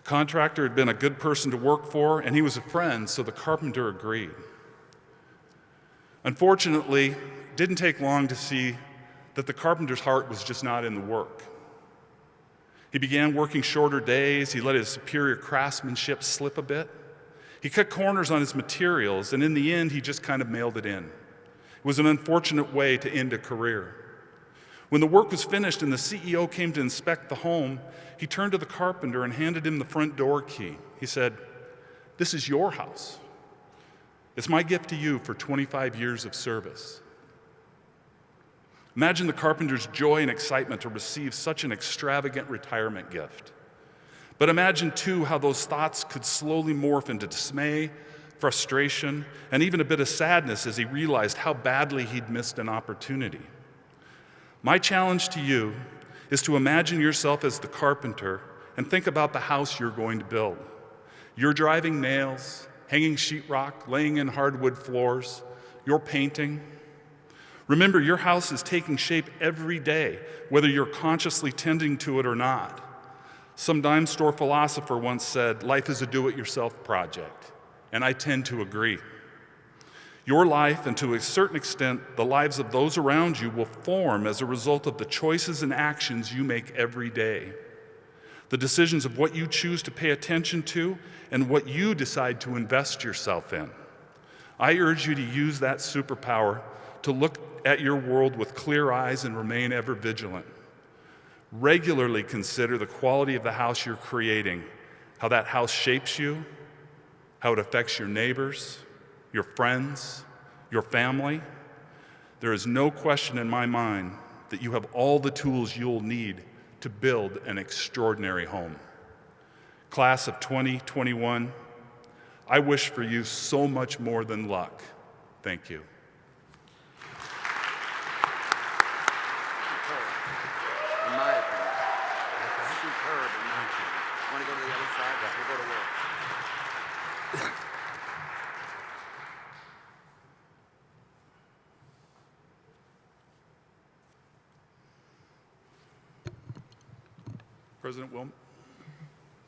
The contractor had been a good person to work for, and he was a friend, so the carpenter agreed. Unfortunately, it didn't take long to see that the carpenter's heart was just not in the work. He began working shorter days. He let his superior craftsmanship slip a bit. He cut corners on his materials, and in the end, he just kind of mailed it in. It was an unfortunate way to end a career. When the work was finished and the CEO came to inspect the home, he turned to the carpenter and handed him the front door key. He said, "This is your house. It's my gift to you for 25 years of service." Imagine the carpenter's joy and excitement to receive such an extravagant retirement gift. But imagine, too, how those thoughts could slowly morph into dismay, frustration, and even a bit of sadness as he realized how badly he'd missed an opportunity. My challenge to you is to imagine yourself as the carpenter and think about the house you're going to build. You're driving nails, hanging sheetrock, laying in hardwood floors, you're painting. Remember, your house is taking shape every day, whether you're consciously tending to it or not. Some dime store philosopher once said, life is a do-it-yourself project, and I tend to agree. Your life, and to a certain extent, the lives of those around you, will form as a result of the choices and actions you make every day. The decisions of what you choose to pay attention to and what you decide to invest yourself in. I urge you to use that superpower to look at your world with clear eyes and remain ever vigilant. Regularly consider the quality of the house you're creating, how that house shapes you, how it affects your neighbors, your friends, your family. There is no question in my mind that you have all the tools you'll need to build an extraordinary home. Class of 2021, I wish for you so much more than luck. Thank you.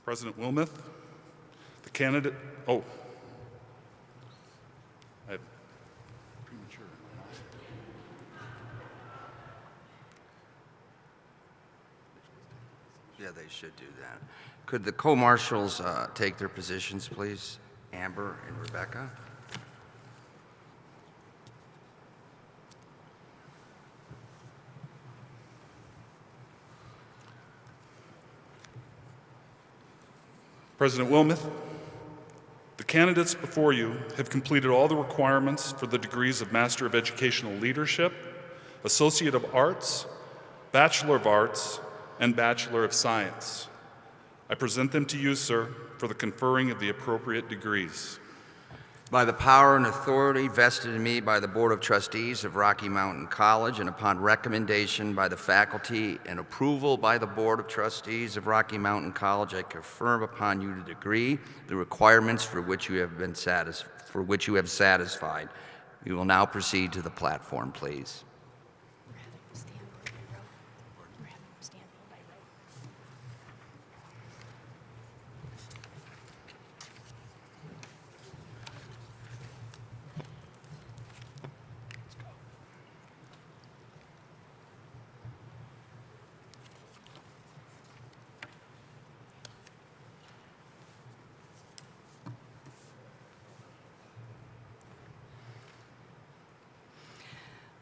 President Wilmeth, the candidate, I have premature. Yeah, they should do that. Could the co-marshals take their positions, please? Amber and Rebecca. President Wilmeth, the candidates before you have completed all the requirements for the degrees of Master of Educational Leadership, Associate of Arts, Bachelor of Arts, and Bachelor of Science. I present them to you, sir, for the conferring of the appropriate degrees. By the power and authority vested in me by the Board of Trustees of Rocky Mountain College, and upon recommendation by the faculty and approval by the Board of Trustees of Rocky Mountain College, I confirm upon you the degree, the requirements for which you have satisfied. We will now proceed to the platform, please.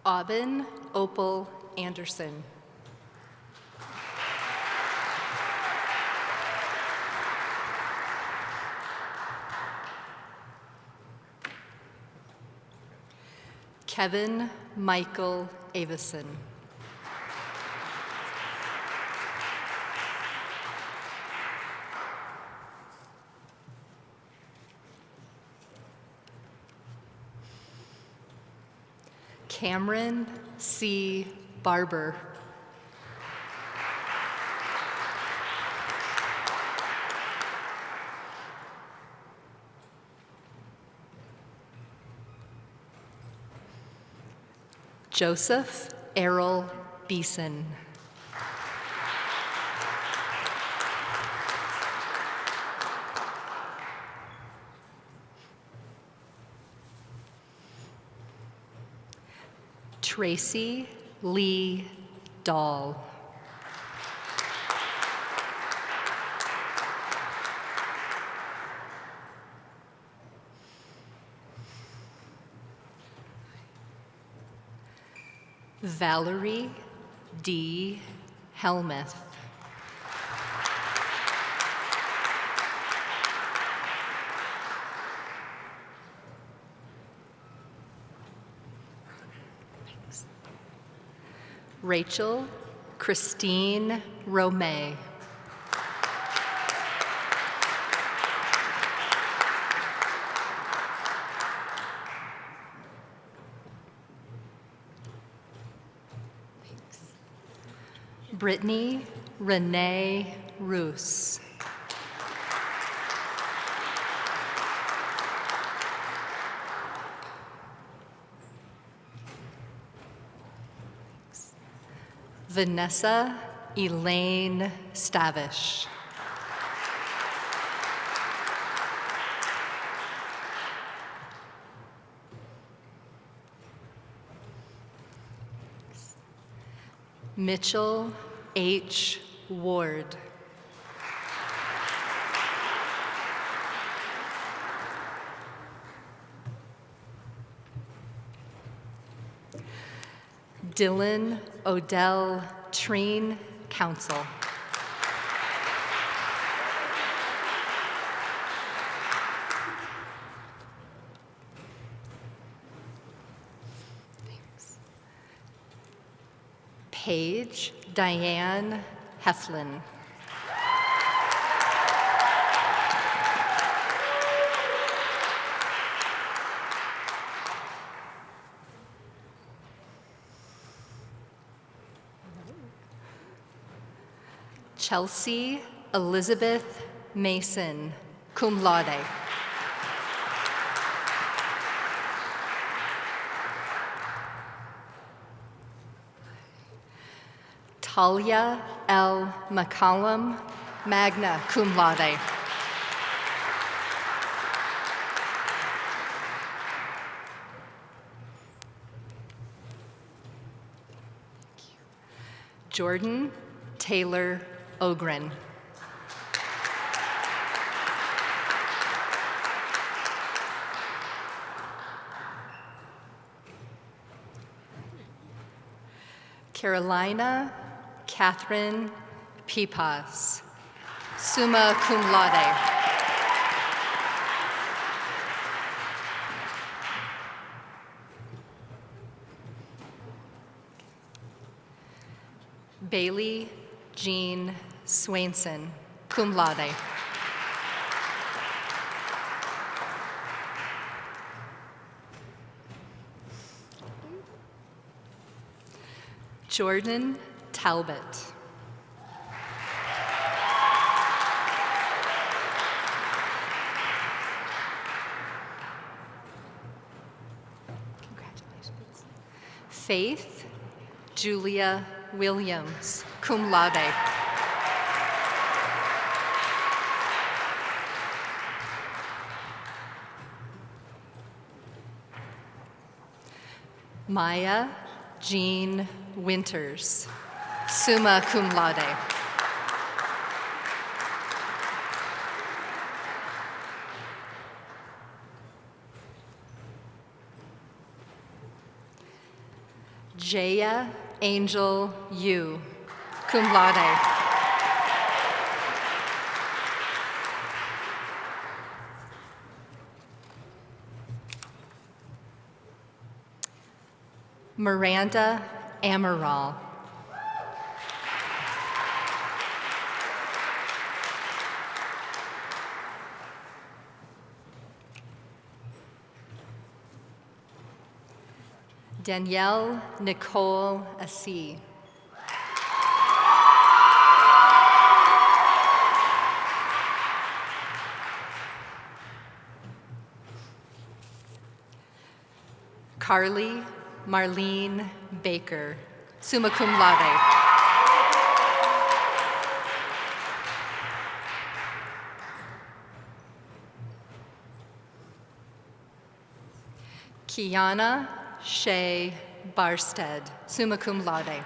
Aubin Opal Anderson. Kevin Michael Avison. Cameron C. Barber. Joseph Errol Beeson. Tracy Lee Dahl. Valerie D. Helmuth. Rachel Christine Romay. Brittany Renee Roos. Vanessa Elaine Stavish. Mitchell H. Ward. Dylan Odell Treen Council. Paige Diane Heflin. Chelsea Elizabeth Mason, cum laude. Talia L. McCollum, magna cum laude. Jordan Taylor Ogren. Carolina Catherine Peepas, summa cum laude. Bailey Jean Swainson, cum laude. Jordan Talbot. Congratulations. Faith Julia Williams, cum laude. Maya Jean Winters, summa cum laude. Jaya Angel Yu, cum laude. Miranda Amaral. Danielle Nicole Assis. Carly Marlene Baker, summa cum laude. Kiana Shea Barstead, summa cum laude.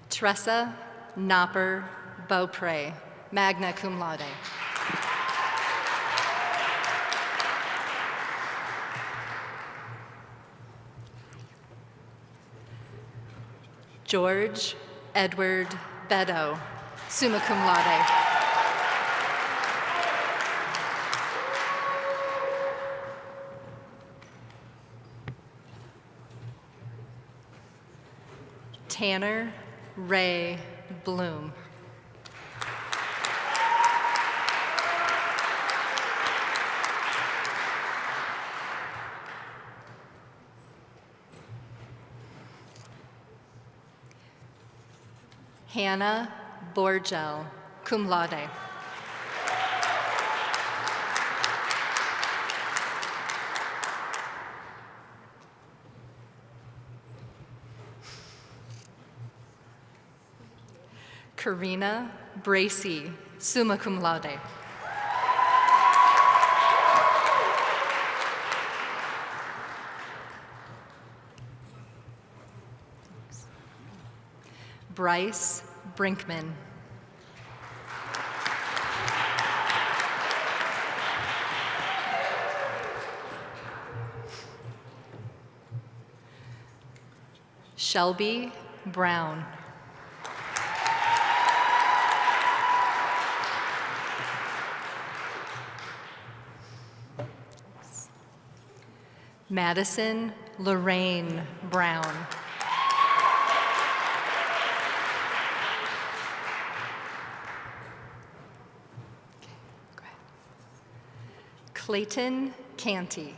Teresa Beaupre, magna cum laude. George Edward Beddoe, summa cum laude. Tanner Ray Bloom. Hannah Borgel, cum laude. Karina Bracy, summa cum laude. Bryce Brinkman. Shelby Brown. Madison Lorraine Brown. Clayton Canty.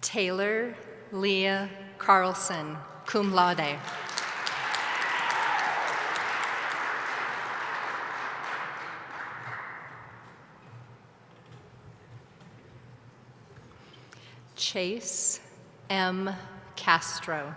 Taylor Leah Carlson, cum laude. Chase M. Castro.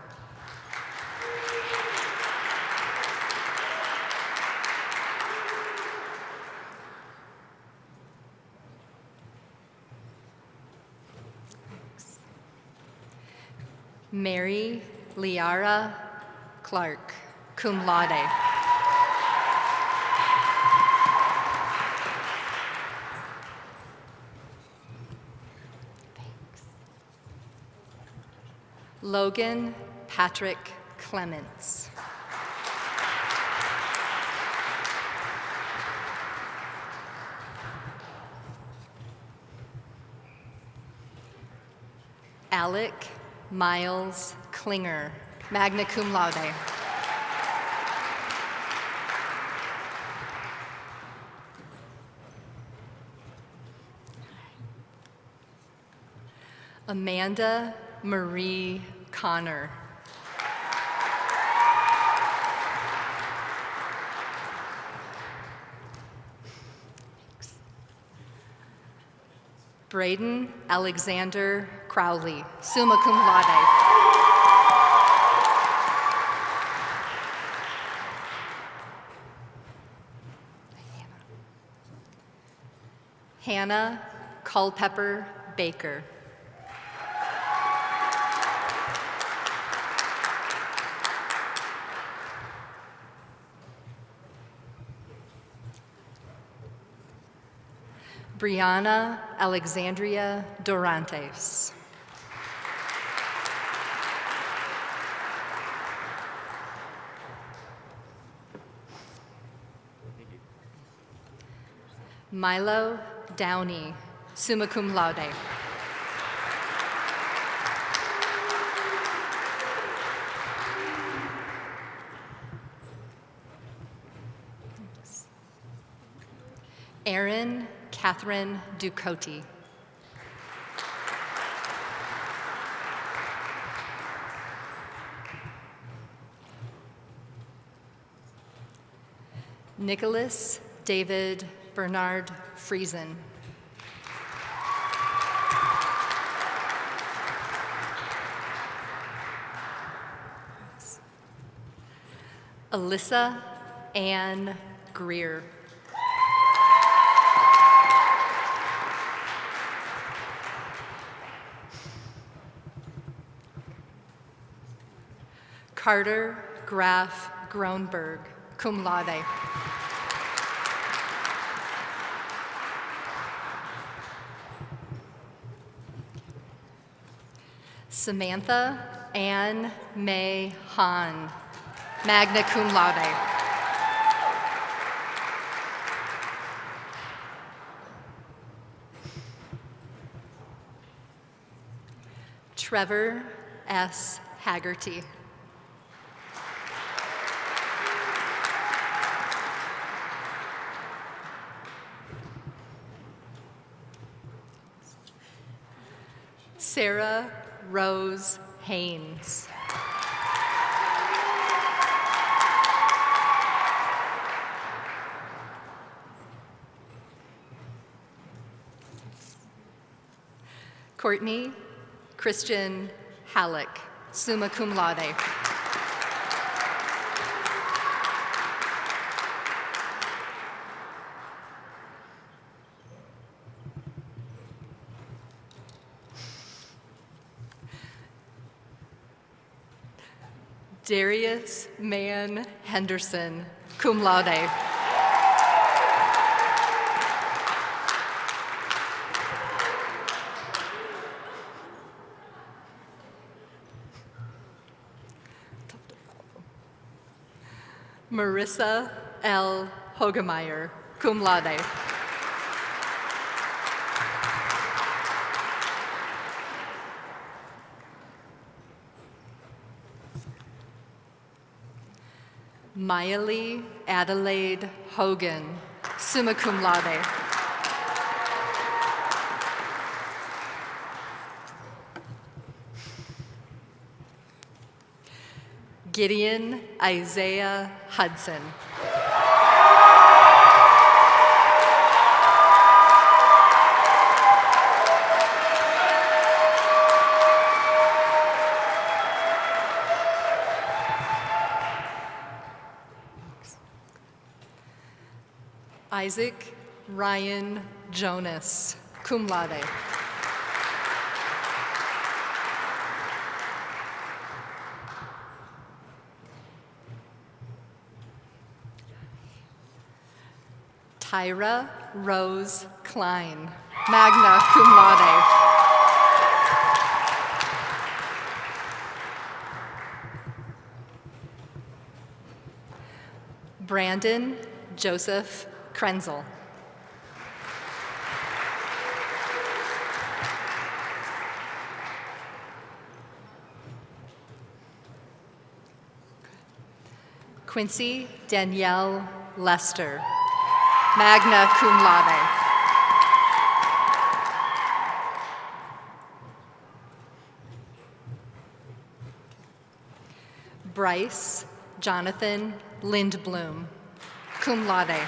Mary Liara Clark, cum laude. Thanks. Logan Patrick Clements. Alec Miles Klinger, magna cum laude. Amanda Marie Connor. Braden Alexander Crowley, summa cum laude. Hannah Culpepper Baker. Brianna Alexandria Dorantes. Milo Downey, summa cum laude. Erin Catherine Ducote. Nicholas David Bernard Friesen. Alyssa Ann Greer. Carter Graf Groenberg, cum laude. Samantha Ann May Hahn, magna cum laude. Trevor S. Haggerty. Sarah Rose Haynes. Courtney Christian Halleck, summa cum laude. Darius Mann Henderson, cum laude. Marissa L. Hogemeyer, cum laude. Miley Adelaide Hogan, summa cum laude. Gideon Isaiah Hudson. Isaac Ryan Jonas, cum laude. Tyra Rose Klein, magna cum laude. Brandon Joseph Krenzel. Quincy Danielle Lester, magna cum laude. Bryce Jonathan Lindblom, cum laude.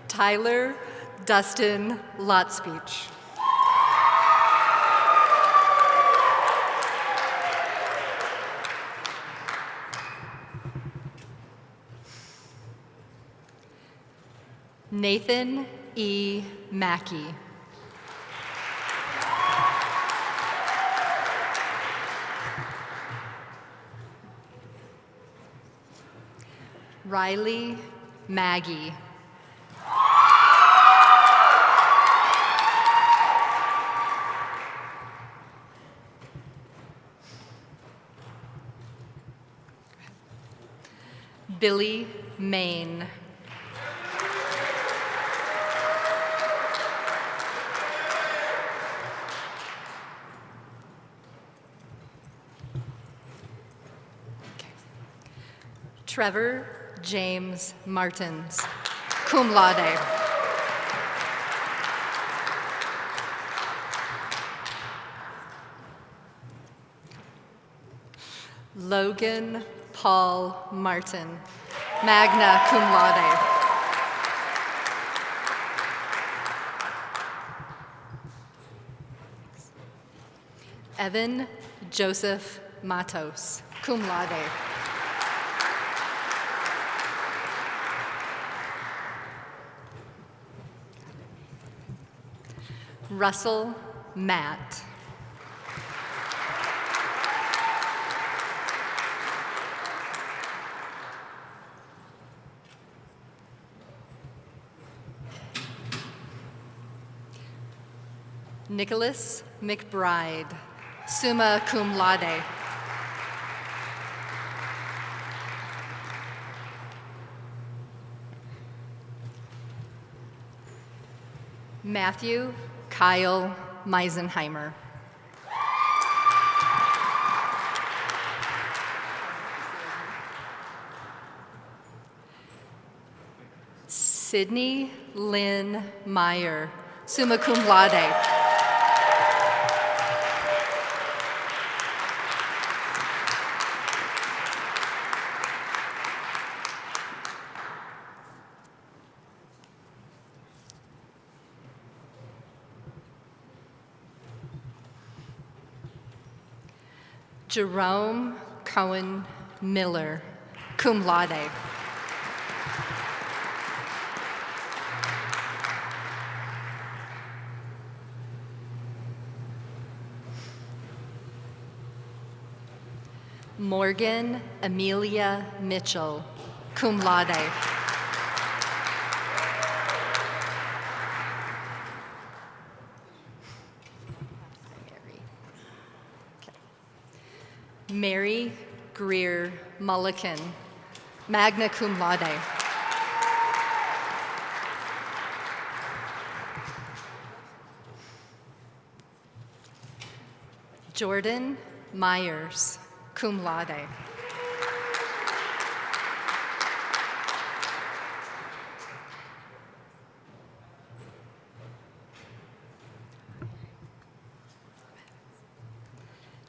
Tyler Dustin Lotspeech. Nathan E. Mackey. Riley Maggie. Billy Main. Trevor James Martins, cum laude. Logan Paul Martin, magna cum laude. Evan Joseph Matos, cum laude. Russell Matt. Nicholas McBride, summa cum laude. Matthew Kyle Meisenheimer. Sydney Lynn Meyer, summa cum laude. Jerome Cohen Miller, cum laude. Morgan Amelia Mitchell, cum laude. Mary Greer Mulliken, magna cum laude. Jordan Myers, cum laude.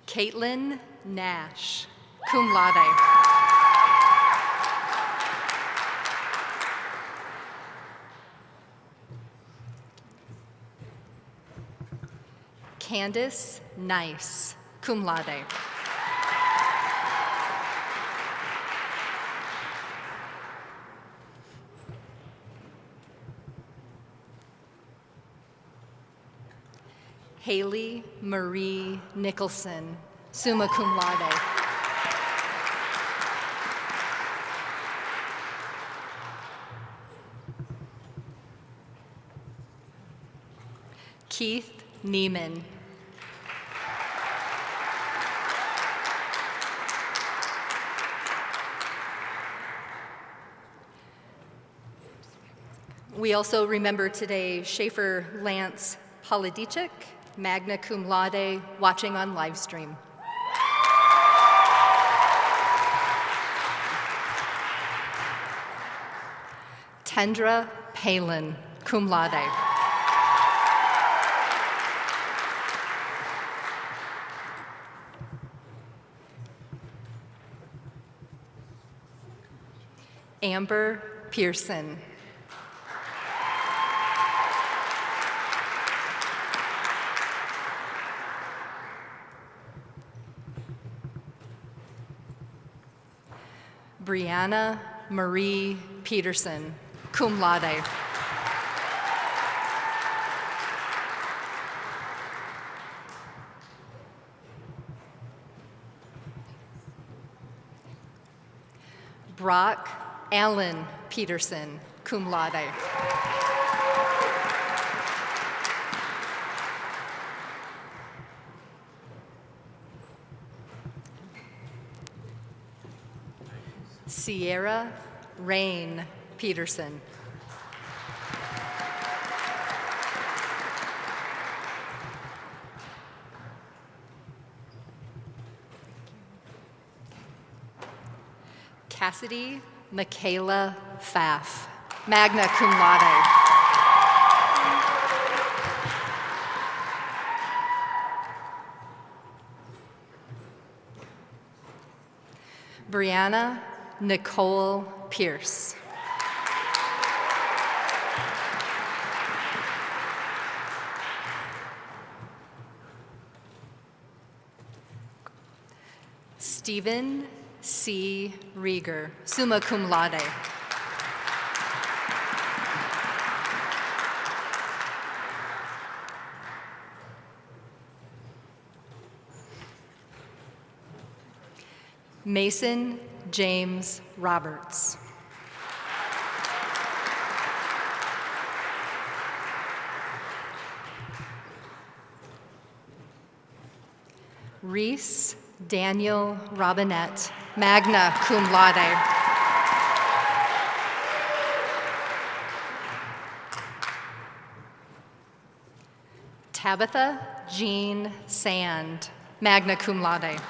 Caitlin Nash, cum laude. Candace Nice, cum laude. Haley Marie Nicholson, summa cum laude. Keith Neiman. We also remember today Schaefer Lance Polidicic, magna cum laude, watching on Livestream. Tendra Palin, cum laude. Amber Pearson. Brianna Marie Peterson, cum laude. Brock Allen Peterson, cum laude. Sierra Rain Peterson. Cassidy Michaela Pfaff, magna cum laude. Brianna Nicole Pierce. Stephen C. Rieger, summa cum laude. Mason James Roberts. Reese Daniel Robinette, magna cum laude. Tabitha Jean Sand, magna cum laude.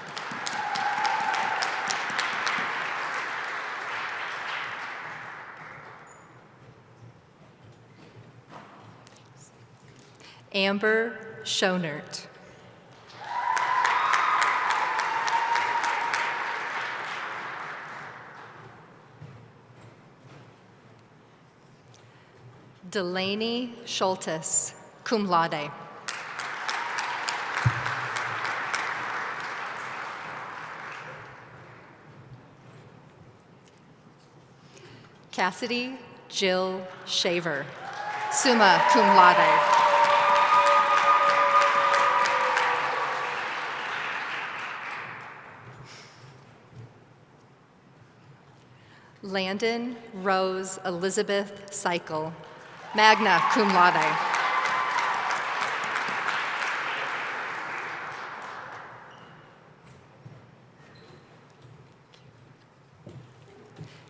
Amber Schonert. Delaney Schultes, cum laude. Cassidy Jill Shaver, summa cum laude. Landon Rose Elizabeth Cycle, magna cum laude.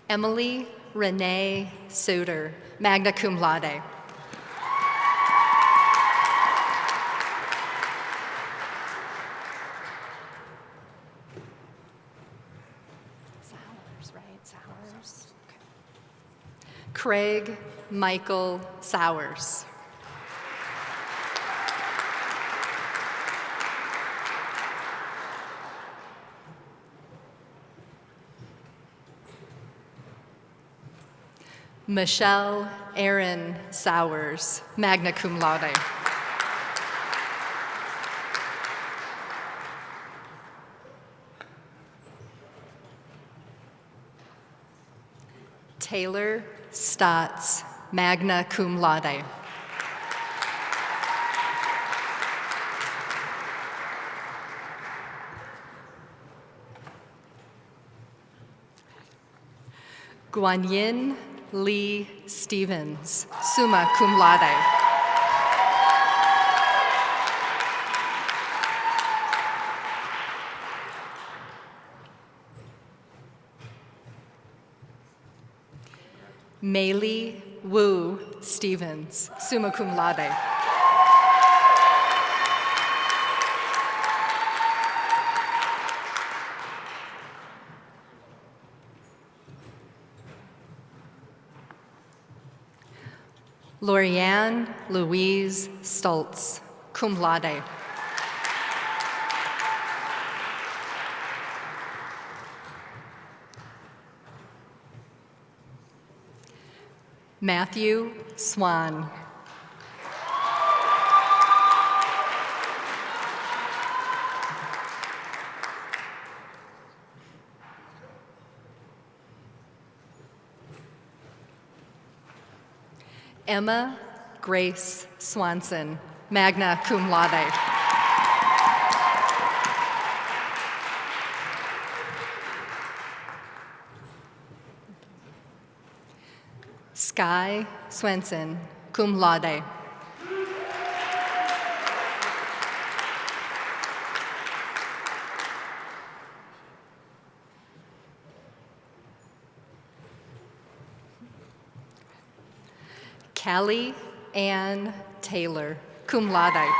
Emily Renee Suter, magna cum laude. Craig Michael Sowers. Michelle Erin Sowers, magna cum laude. Taylor Stotts, magna cum laude. Guanyin Lee Stevens, summa cum laude. Mei Wu Stevens, summa cum laude. Lorianne Louise Stoltz, cum laude. Matthew Swan. Emma Grace Swanson, magna cum laude. Sky Swenson, cum laude. Callie Ann Taylor, cum laude.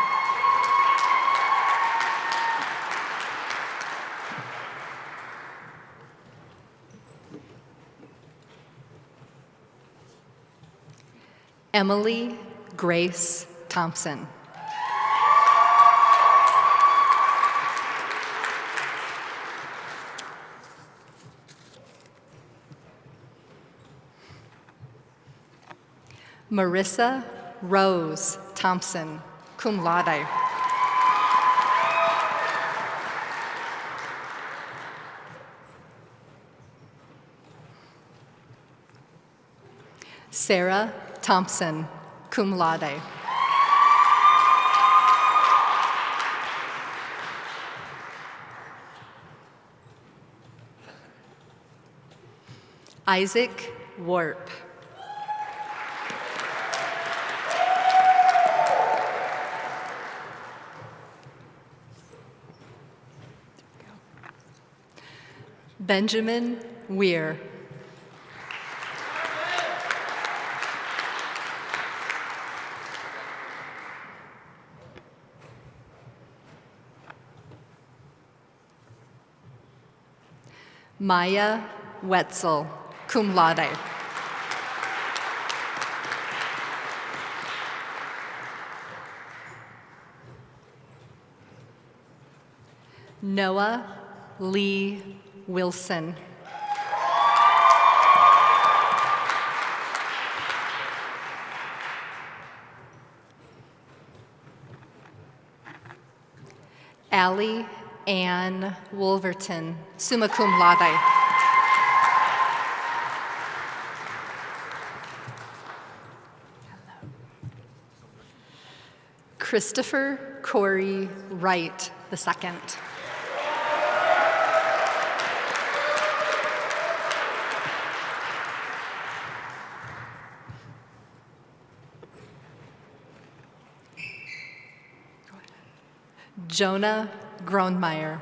Emily Grace Thompson. Marissa Rose Thompson, cum laude. Sarah Thompson, cum laude. Isaac Warp. Benjamin Weir. Maya Wetzel, cum laude. Noah Lee Wilson. Allie Ann Wolverton, summa cum laude. Christopher Corey Wright II. Jonah Gronemeyer.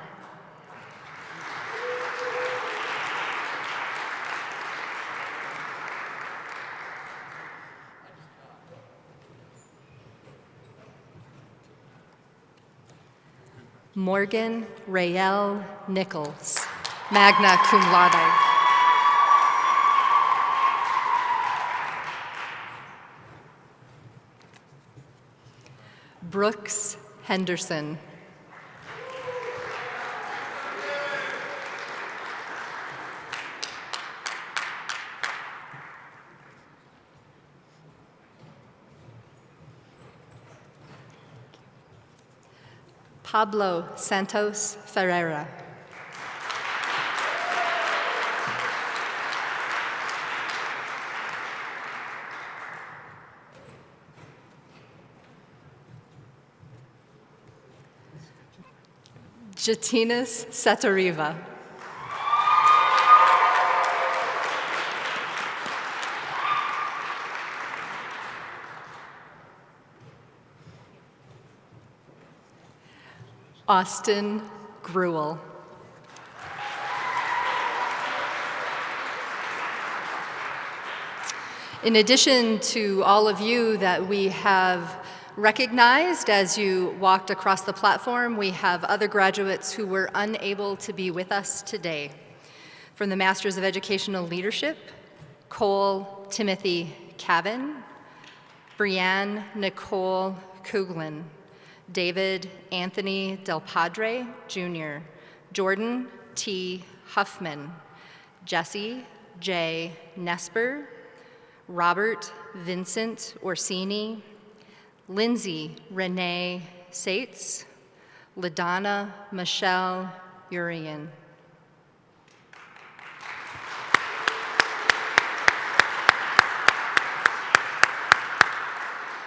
Morgan Rael Nichols, magna cum laude. Brooks Henderson. Pablo Santos Ferreira. Jatinas Satariva. Austin Gruel. In addition to all of you that we have recognized as you walked across the platform, we have other graduates who were unable to be with us today. From the Masters of Educational Leadership, Cole Timothy Cavan, Brianne Nicole Kuglin, David Anthony Del Padre, Jr., Jordan T. Huffman, Jesse J. Nesper, Robert Vincent Orsini, Lindsay Renee Sates, LaDonna Michelle Urian.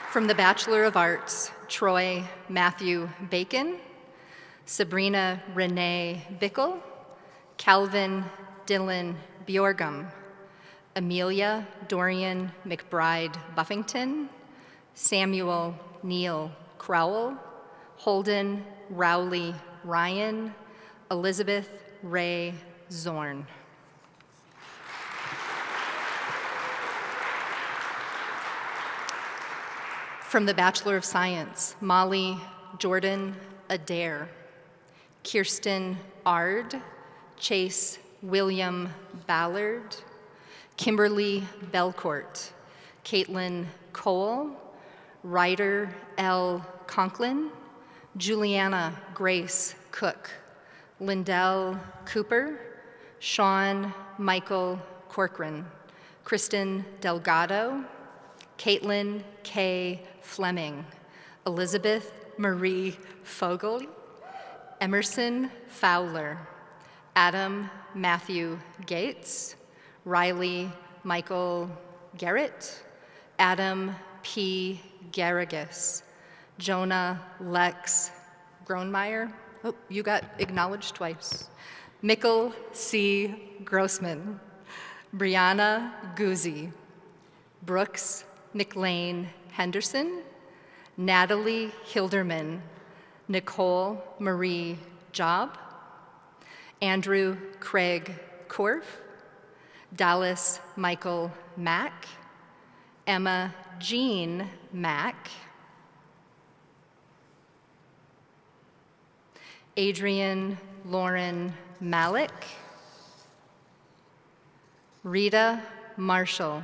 From the Bachelor of Arts, Troy Matthew Bacon, Sabrina Renee Bickle, Calvin Dylan Bjorgum, Amelia Dorian McBride Buffington, Samuel Neil Crowell, Holden Rowley Ryan, Elizabeth Ray Zorn. From the Bachelor of Science, Molly Jordan Adair, Kirsten Ard, Chase William Ballard, Kimberly Belcourt, Caitlin Cole, Ryder L. Conklin, Juliana Grace Cook, Lindell Cooper, Sean Michael Corcoran, Kristen Delgado, Caitlin K. Fleming, Elizabeth Marie Fogel, Emerson Fowler, Adam Matthew Gates, Riley Michael Garrett, Adam P. Garrigus, Jonah Lex Gronemeyer. Oh, you got acknowledged twice. Mikkel C. Grossman, Brianna Guzzi, Brooks McLean Henderson, Natalie Hilderman, Nicole Marie Job, Andrew Craig Korf, Dallas Michael Mack, Emma Jean Mack, Adrian Lauren Malik, Rita Marshall,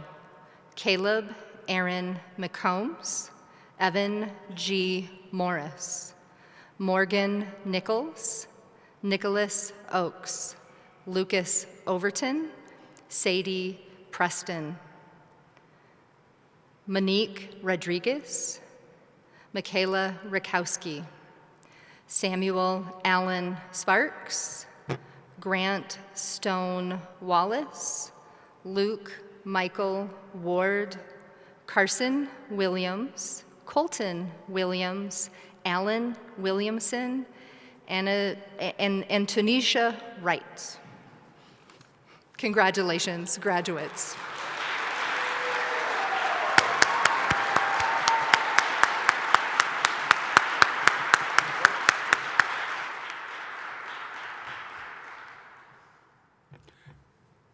Caleb Aaron McCombs, Evan G. Morris, Morgan Nichols, Nicholas Oakes, Lucas Overton, Sadie Preston, Monique Rodriguez, Michaela Rakowski, Samuel Allen Sparks, Grant Stone Wallace, Luke Michael Ward, Carson Williams, Colton Williams, Alan Williamson, and Tanisha Wright. Congratulations, graduates.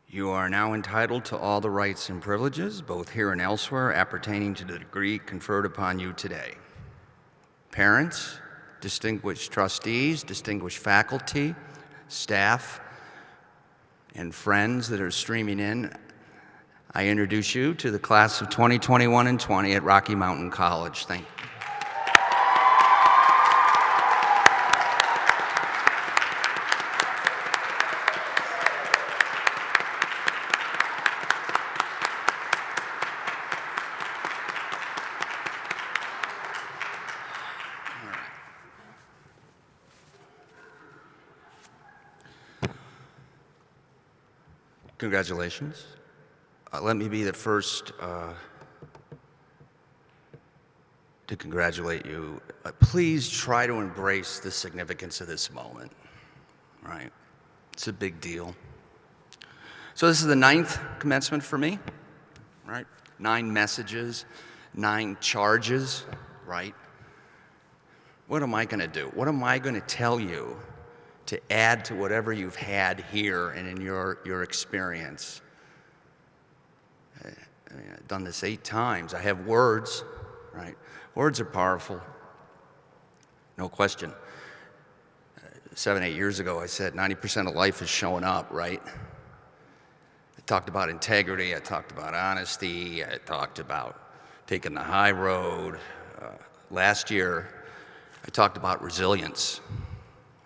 You are now entitled to all the rights and privileges, both here and elsewhere, appertaining to the degree conferred upon you today. Parents, distinguished trustees, distinguished faculty, staff, and friends that are streaming in, I introduce you to the class of 2021 and 20 at Rocky Mountain College. Thank you. Congratulations. Let me be the first to congratulate you. Please try to embrace the significance of this moment, right? It's a big deal. So this is the 9th commencement for me, right? 9 messages, 9 charges, right? What am I going to do? What am I going to tell you to add to whatever you've had here and in your experience? I've done this 8 times. I have words, right? Words are powerful, no question. 7, 8 years ago, I said 90% of life is showing up, right? I talked about integrity, I talked about honesty, I talked about taking the high road. Last year, I talked about resilience,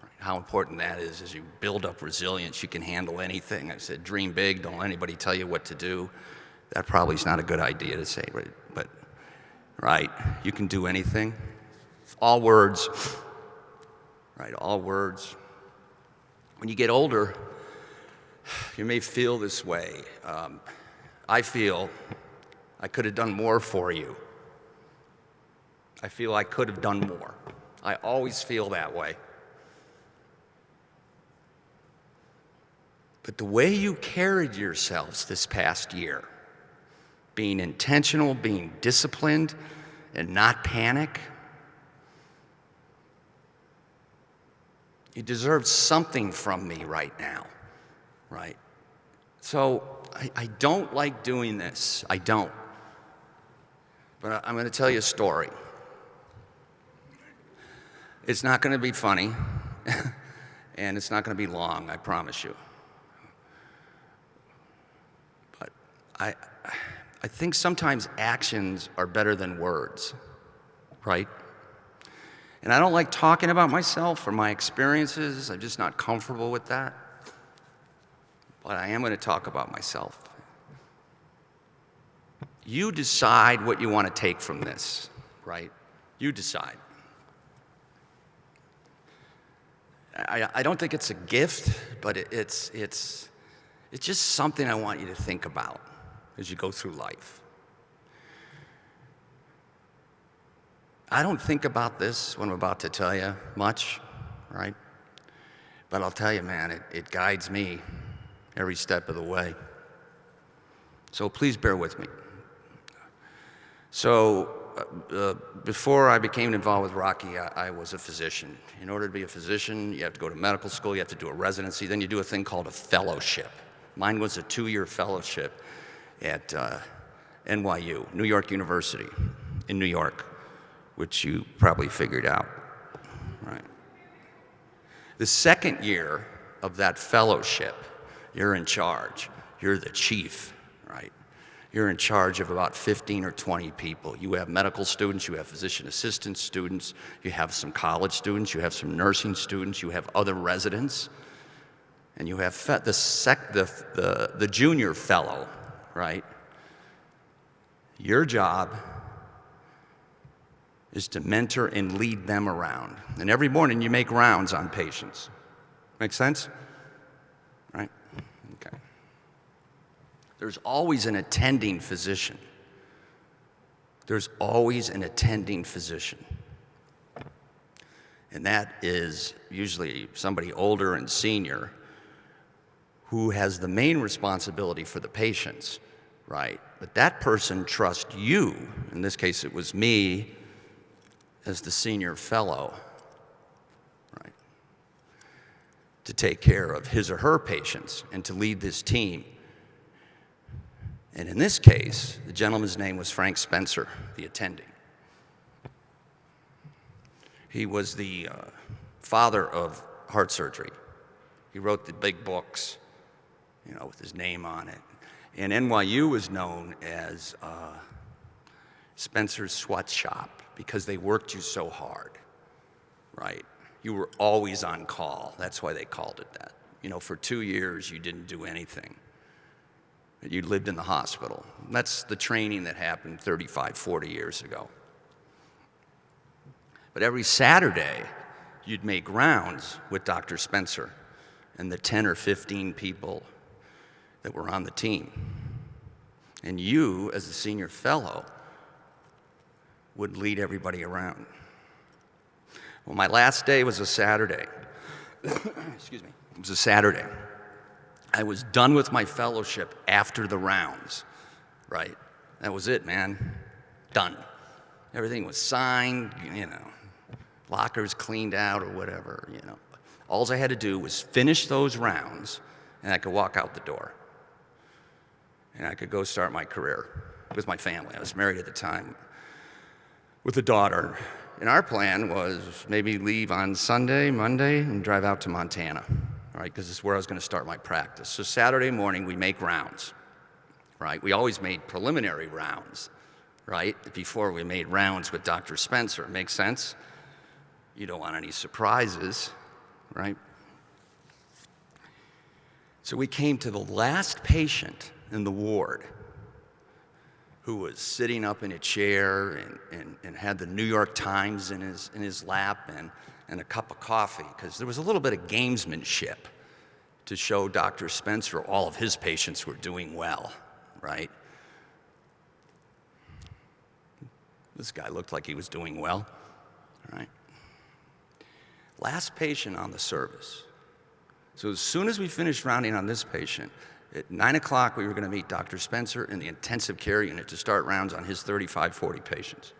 right? How important that is. As you build up resilience, you can handle anything. I said, dream big, don't let anybody tell you what to do. That probably is not a good idea to say, right? But, right, you can do anything. All words, right, all words. When you get older, you may feel this way. I feel I could have done more for you. I feel I could have done more. I always feel that way. But the way you carried yourselves this past year, being intentional, being disciplined, and not panic, you deserve something from me right now, right? So I don't like doing this. I don't. But I'm going to tell you a story. It's not going to be funny, and it's not going to be long, I promise you. But I think sometimes actions are better than words, right? And I don't like talking about myself or my experiences. I'm just not comfortable with that. But I am going to talk about myself. You decide what you want to take from this, right? You decide. I don't think it's a gift, but it's just something I want you to think about as you go through life. I don't think about this, what I'm about to tell you, much, right? But I'll tell you, man, it guides me every step of the way. So please bear with me. So before I became involved with Rocky, I was a physician. In order to be a physician, you have to go to medical school, you have to do a residency, then you do a thing called a fellowship. Mine was a 2-year fellowship at NYU, New York University, in New York, which you probably figured out, right? The second year of that fellowship, you're in charge. You're the chief, right? You're in charge of about 15 or 20 people. You have medical students, you have physician assistant students, you have some college students, you have some nursing students, you have other residents, and you have the junior fellow, right? Your job is to mentor and lead them around. And every morning you make rounds on patients. Make sense? Right? Okay. There's always an attending physician. There's always an attending physician. And that is usually somebody older and senior who has the main responsibility for the patients, right? But that person trusts you, in this case it was me, as the senior fellow, right, to take care of his or her patients and to lead this team. And in this case, the gentleman's name was Frank Spencer, the attending. He was the father of heart surgery. He wrote the big books, you know, with his name on it. And NYU was known as Spencer's sweatshop because they worked you so hard, right? You were always on call. That's why they called it that. You know, for 2 years, you didn't do anything. You lived in the hospital. That's the training that happened 35, 40 years ago. But every Saturday, you'd make rounds with Dr. Spencer and the 10 or 15 people that were on the team. And you, as the senior fellow, would lead everybody around. Well, my last day was a Saturday. Excuse me. It was a Saturday. I was done with my fellowship after the rounds, right? That was it, man. Done. Everything was signed, you know, lockers cleaned out or whatever, you know. All I had to do was finish those rounds, and I could walk out the door. And I could go start my career. with my family. I was married at the time with a daughter. And our plan was maybe leave on Sunday, Monday, and drive out to Montana, right? Because this is where I was going to start my practice. So Saturday morning, we make rounds, right? We always made preliminary rounds, right? Before we made rounds with Dr. Spencer. Makes sense? You don't want any surprises, right? So we came to the last patient in the ward who was sitting up in a chair and had the New York Times in his lap and a cup of coffee, because there was a little bit of gamesmanship to show Dr. Spencer all of his patients were doing well, right? This guy looked like he was doing well, right? Last patient on the service. So as soon as we finished rounding on this patient, at 9 o'clock we were going to meet Dr. Spencer in the intensive care unit to start rounds on his 35, 40 patients.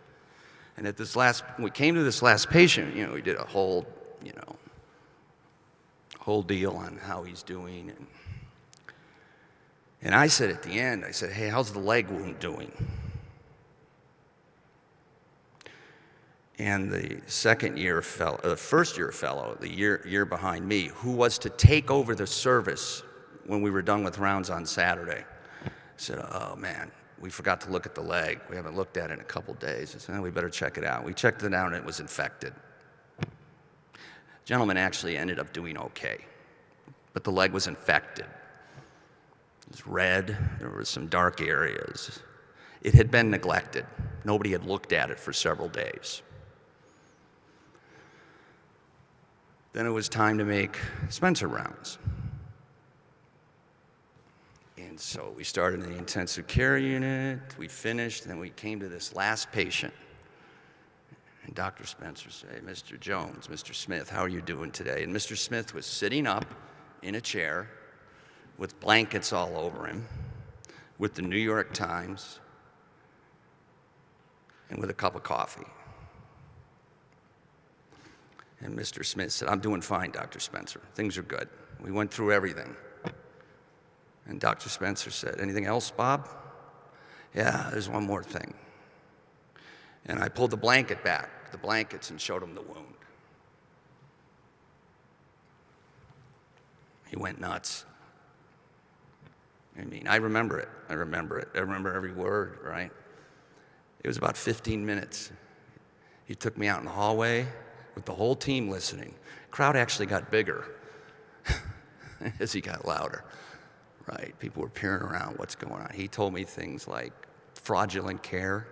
And at this when we came to this last patient, we did a whole deal on how he's doing. And I said at the end, I said, hey, how's the leg wound doing? And the first year fellow, the year behind me, who was to take over the service when we were done with rounds on Saturday, said, oh man, we forgot to look at the leg. We haven't looked at it in a couple days. I said, we better check it out. We checked it out and it was infected. Gentleman actually ended up doing okay, but the leg was infected. It was red, there were some dark areas. It had been neglected. Nobody had looked at it for several days. Then it was time to make Spencer rounds. And so we started in the intensive care unit, we finished, then we came to this last patient. And Dr. Spencer said, hey, Mr. Jones, Mr. Smith, how are you doing today? And Mr. Smith was sitting up in a chair with blankets all over him, with the New York Times, and with a cup of coffee. And Mr. Smith said, I'm doing fine, Dr. Spencer. Things are good. We went through everything. And Dr. Spencer said, anything else, Bob? Yeah, there's one more thing. And I pulled the blankets, and showed him the wound. He went nuts. I mean, I remember it. I remember every word, right? It was about 15 minutes. He took me out in the hallway with the whole team listening. The crowd actually got bigger as he got louder, right? People were peering around, what's going on? He told me things like fraudulent care,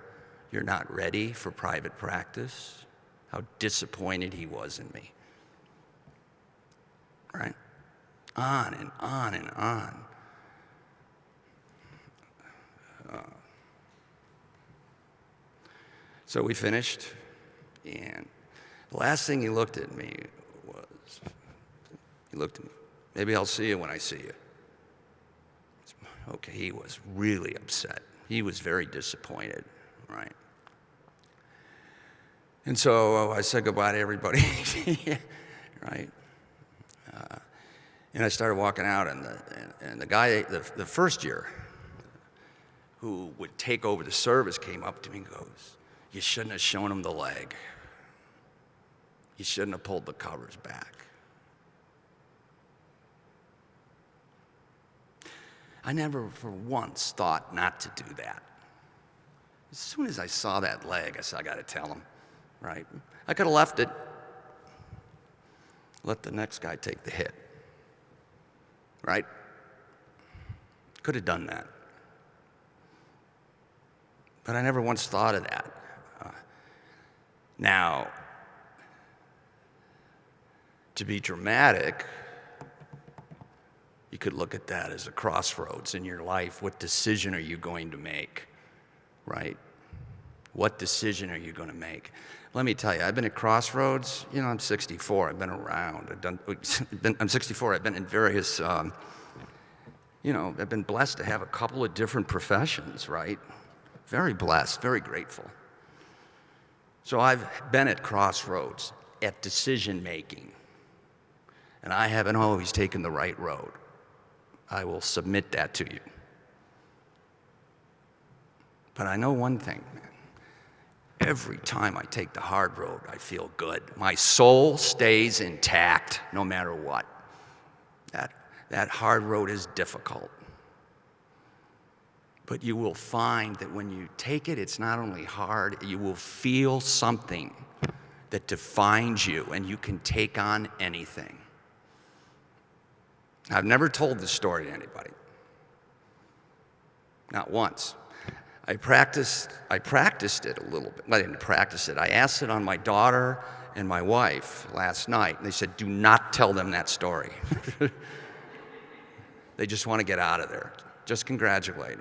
you're not ready for private practice, how disappointed he was in me, right? On and on and on. So we finished, and the last thing he looked at me was, maybe I'll see you when I see you. Okay, he was really upset. He was very disappointed, right? And so I said goodbye to everybody, right? And I started walking out, and the guy, the first year, who would take over the service came up to me and goes, you shouldn't have shown him the leg. You shouldn't have pulled the covers back. I never for once thought not to do that. As soon as I saw that leg, I said, I got to tell him, right? I could have left it, let the next guy take the hit, right? Could have done that. But I never once thought of that. Now, to be dramatic, you could look at that as a crossroads in your life. What decision are you going to make, right? What decision are you going to make? Let me tell you, I've been at crossroads. I'm 64. I've been around. I'm 64. I've been in various, I've been blessed to have a couple of different professions, right? Very blessed, very grateful. So I've been at crossroads, at decision making, and I haven't always taken the right road. I will submit that to you. But I know one thing, man. Every time I take the hard road, I feel good. My soul stays intact no matter what. That hard road is difficult. But you will find that when you take it, it's not only hard, you will feel something that defines you, and you can take on anything. I've never told this story to anybody. Not once. I practiced it a little bit. I didn't practice it. I asked it on my daughter and my wife last night, and they said, do not tell them that story. They just want to get out of there. Just congratulate.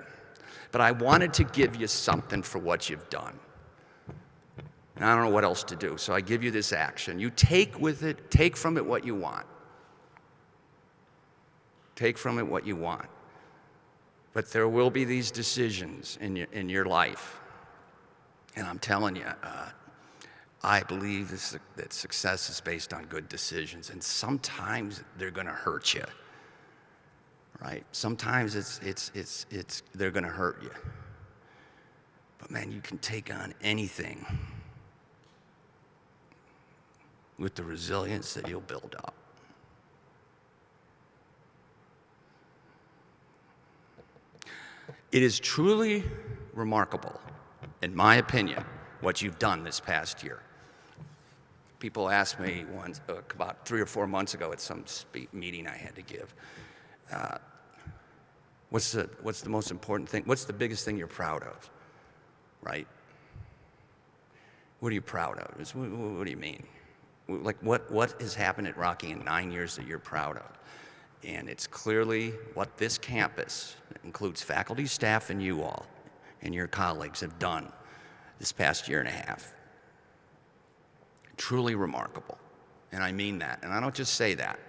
But I wanted to give you something for what you've done. And I don't know what else to do, so I give you this action. You take from it what you want. Take from it what you want. But there will be these decisions in your life. And I'm telling you, I believe that success is based on good decisions. And sometimes they're going to hurt you. Right? Sometimes they're going to hurt you. But man, you can take on anything with the resilience that you'll build up. It is truly remarkable, in my opinion, what you've done this past year. People asked me once, about 3 or 4 months ago at some meeting I had to give, what's the most important thing? What's the biggest thing you're proud of, right? What are you proud of? What do you mean? Like what has happened at Rocky in 9 years that you're proud of? And it's clearly what this campus, includes faculty, staff, and you all, and your colleagues have done this past year and a half. Truly remarkable, and I mean that, and I don't just say that.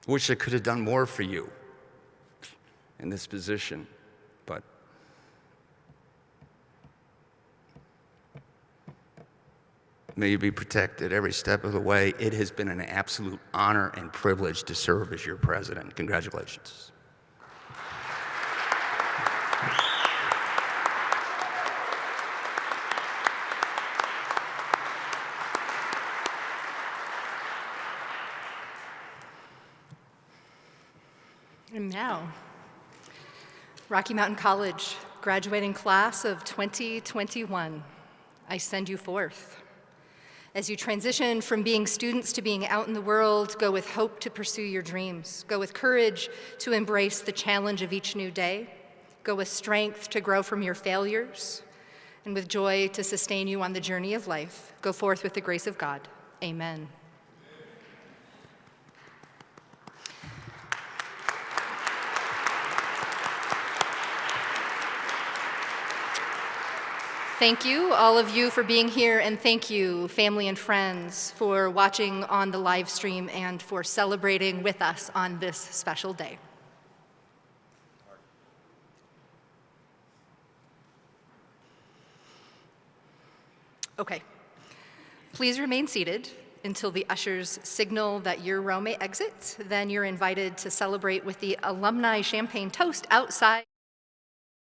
Wish I could have done more for you in this position, but may you be protected every step of the way. It has been an absolute honor and privilege to serve as your president. Congratulations. And now, Rocky Mountain College, graduating class of 2021, I send you forth. As you transition from being students to being out in the world, go with hope to pursue your dreams. Go with courage to embrace the challenge of each new day. Go with strength to grow from your failures, and with joy to sustain you on the journey of life. Go forth with the grace of God. Amen. Thank you, all of you, for being here, and thank you, family and friends, for watching on the live stream and for celebrating with us on this special day. Okay, please remain seated until the ushers signal that your row may exit. Then you're invited to celebrate with the alumni champagne toast outside.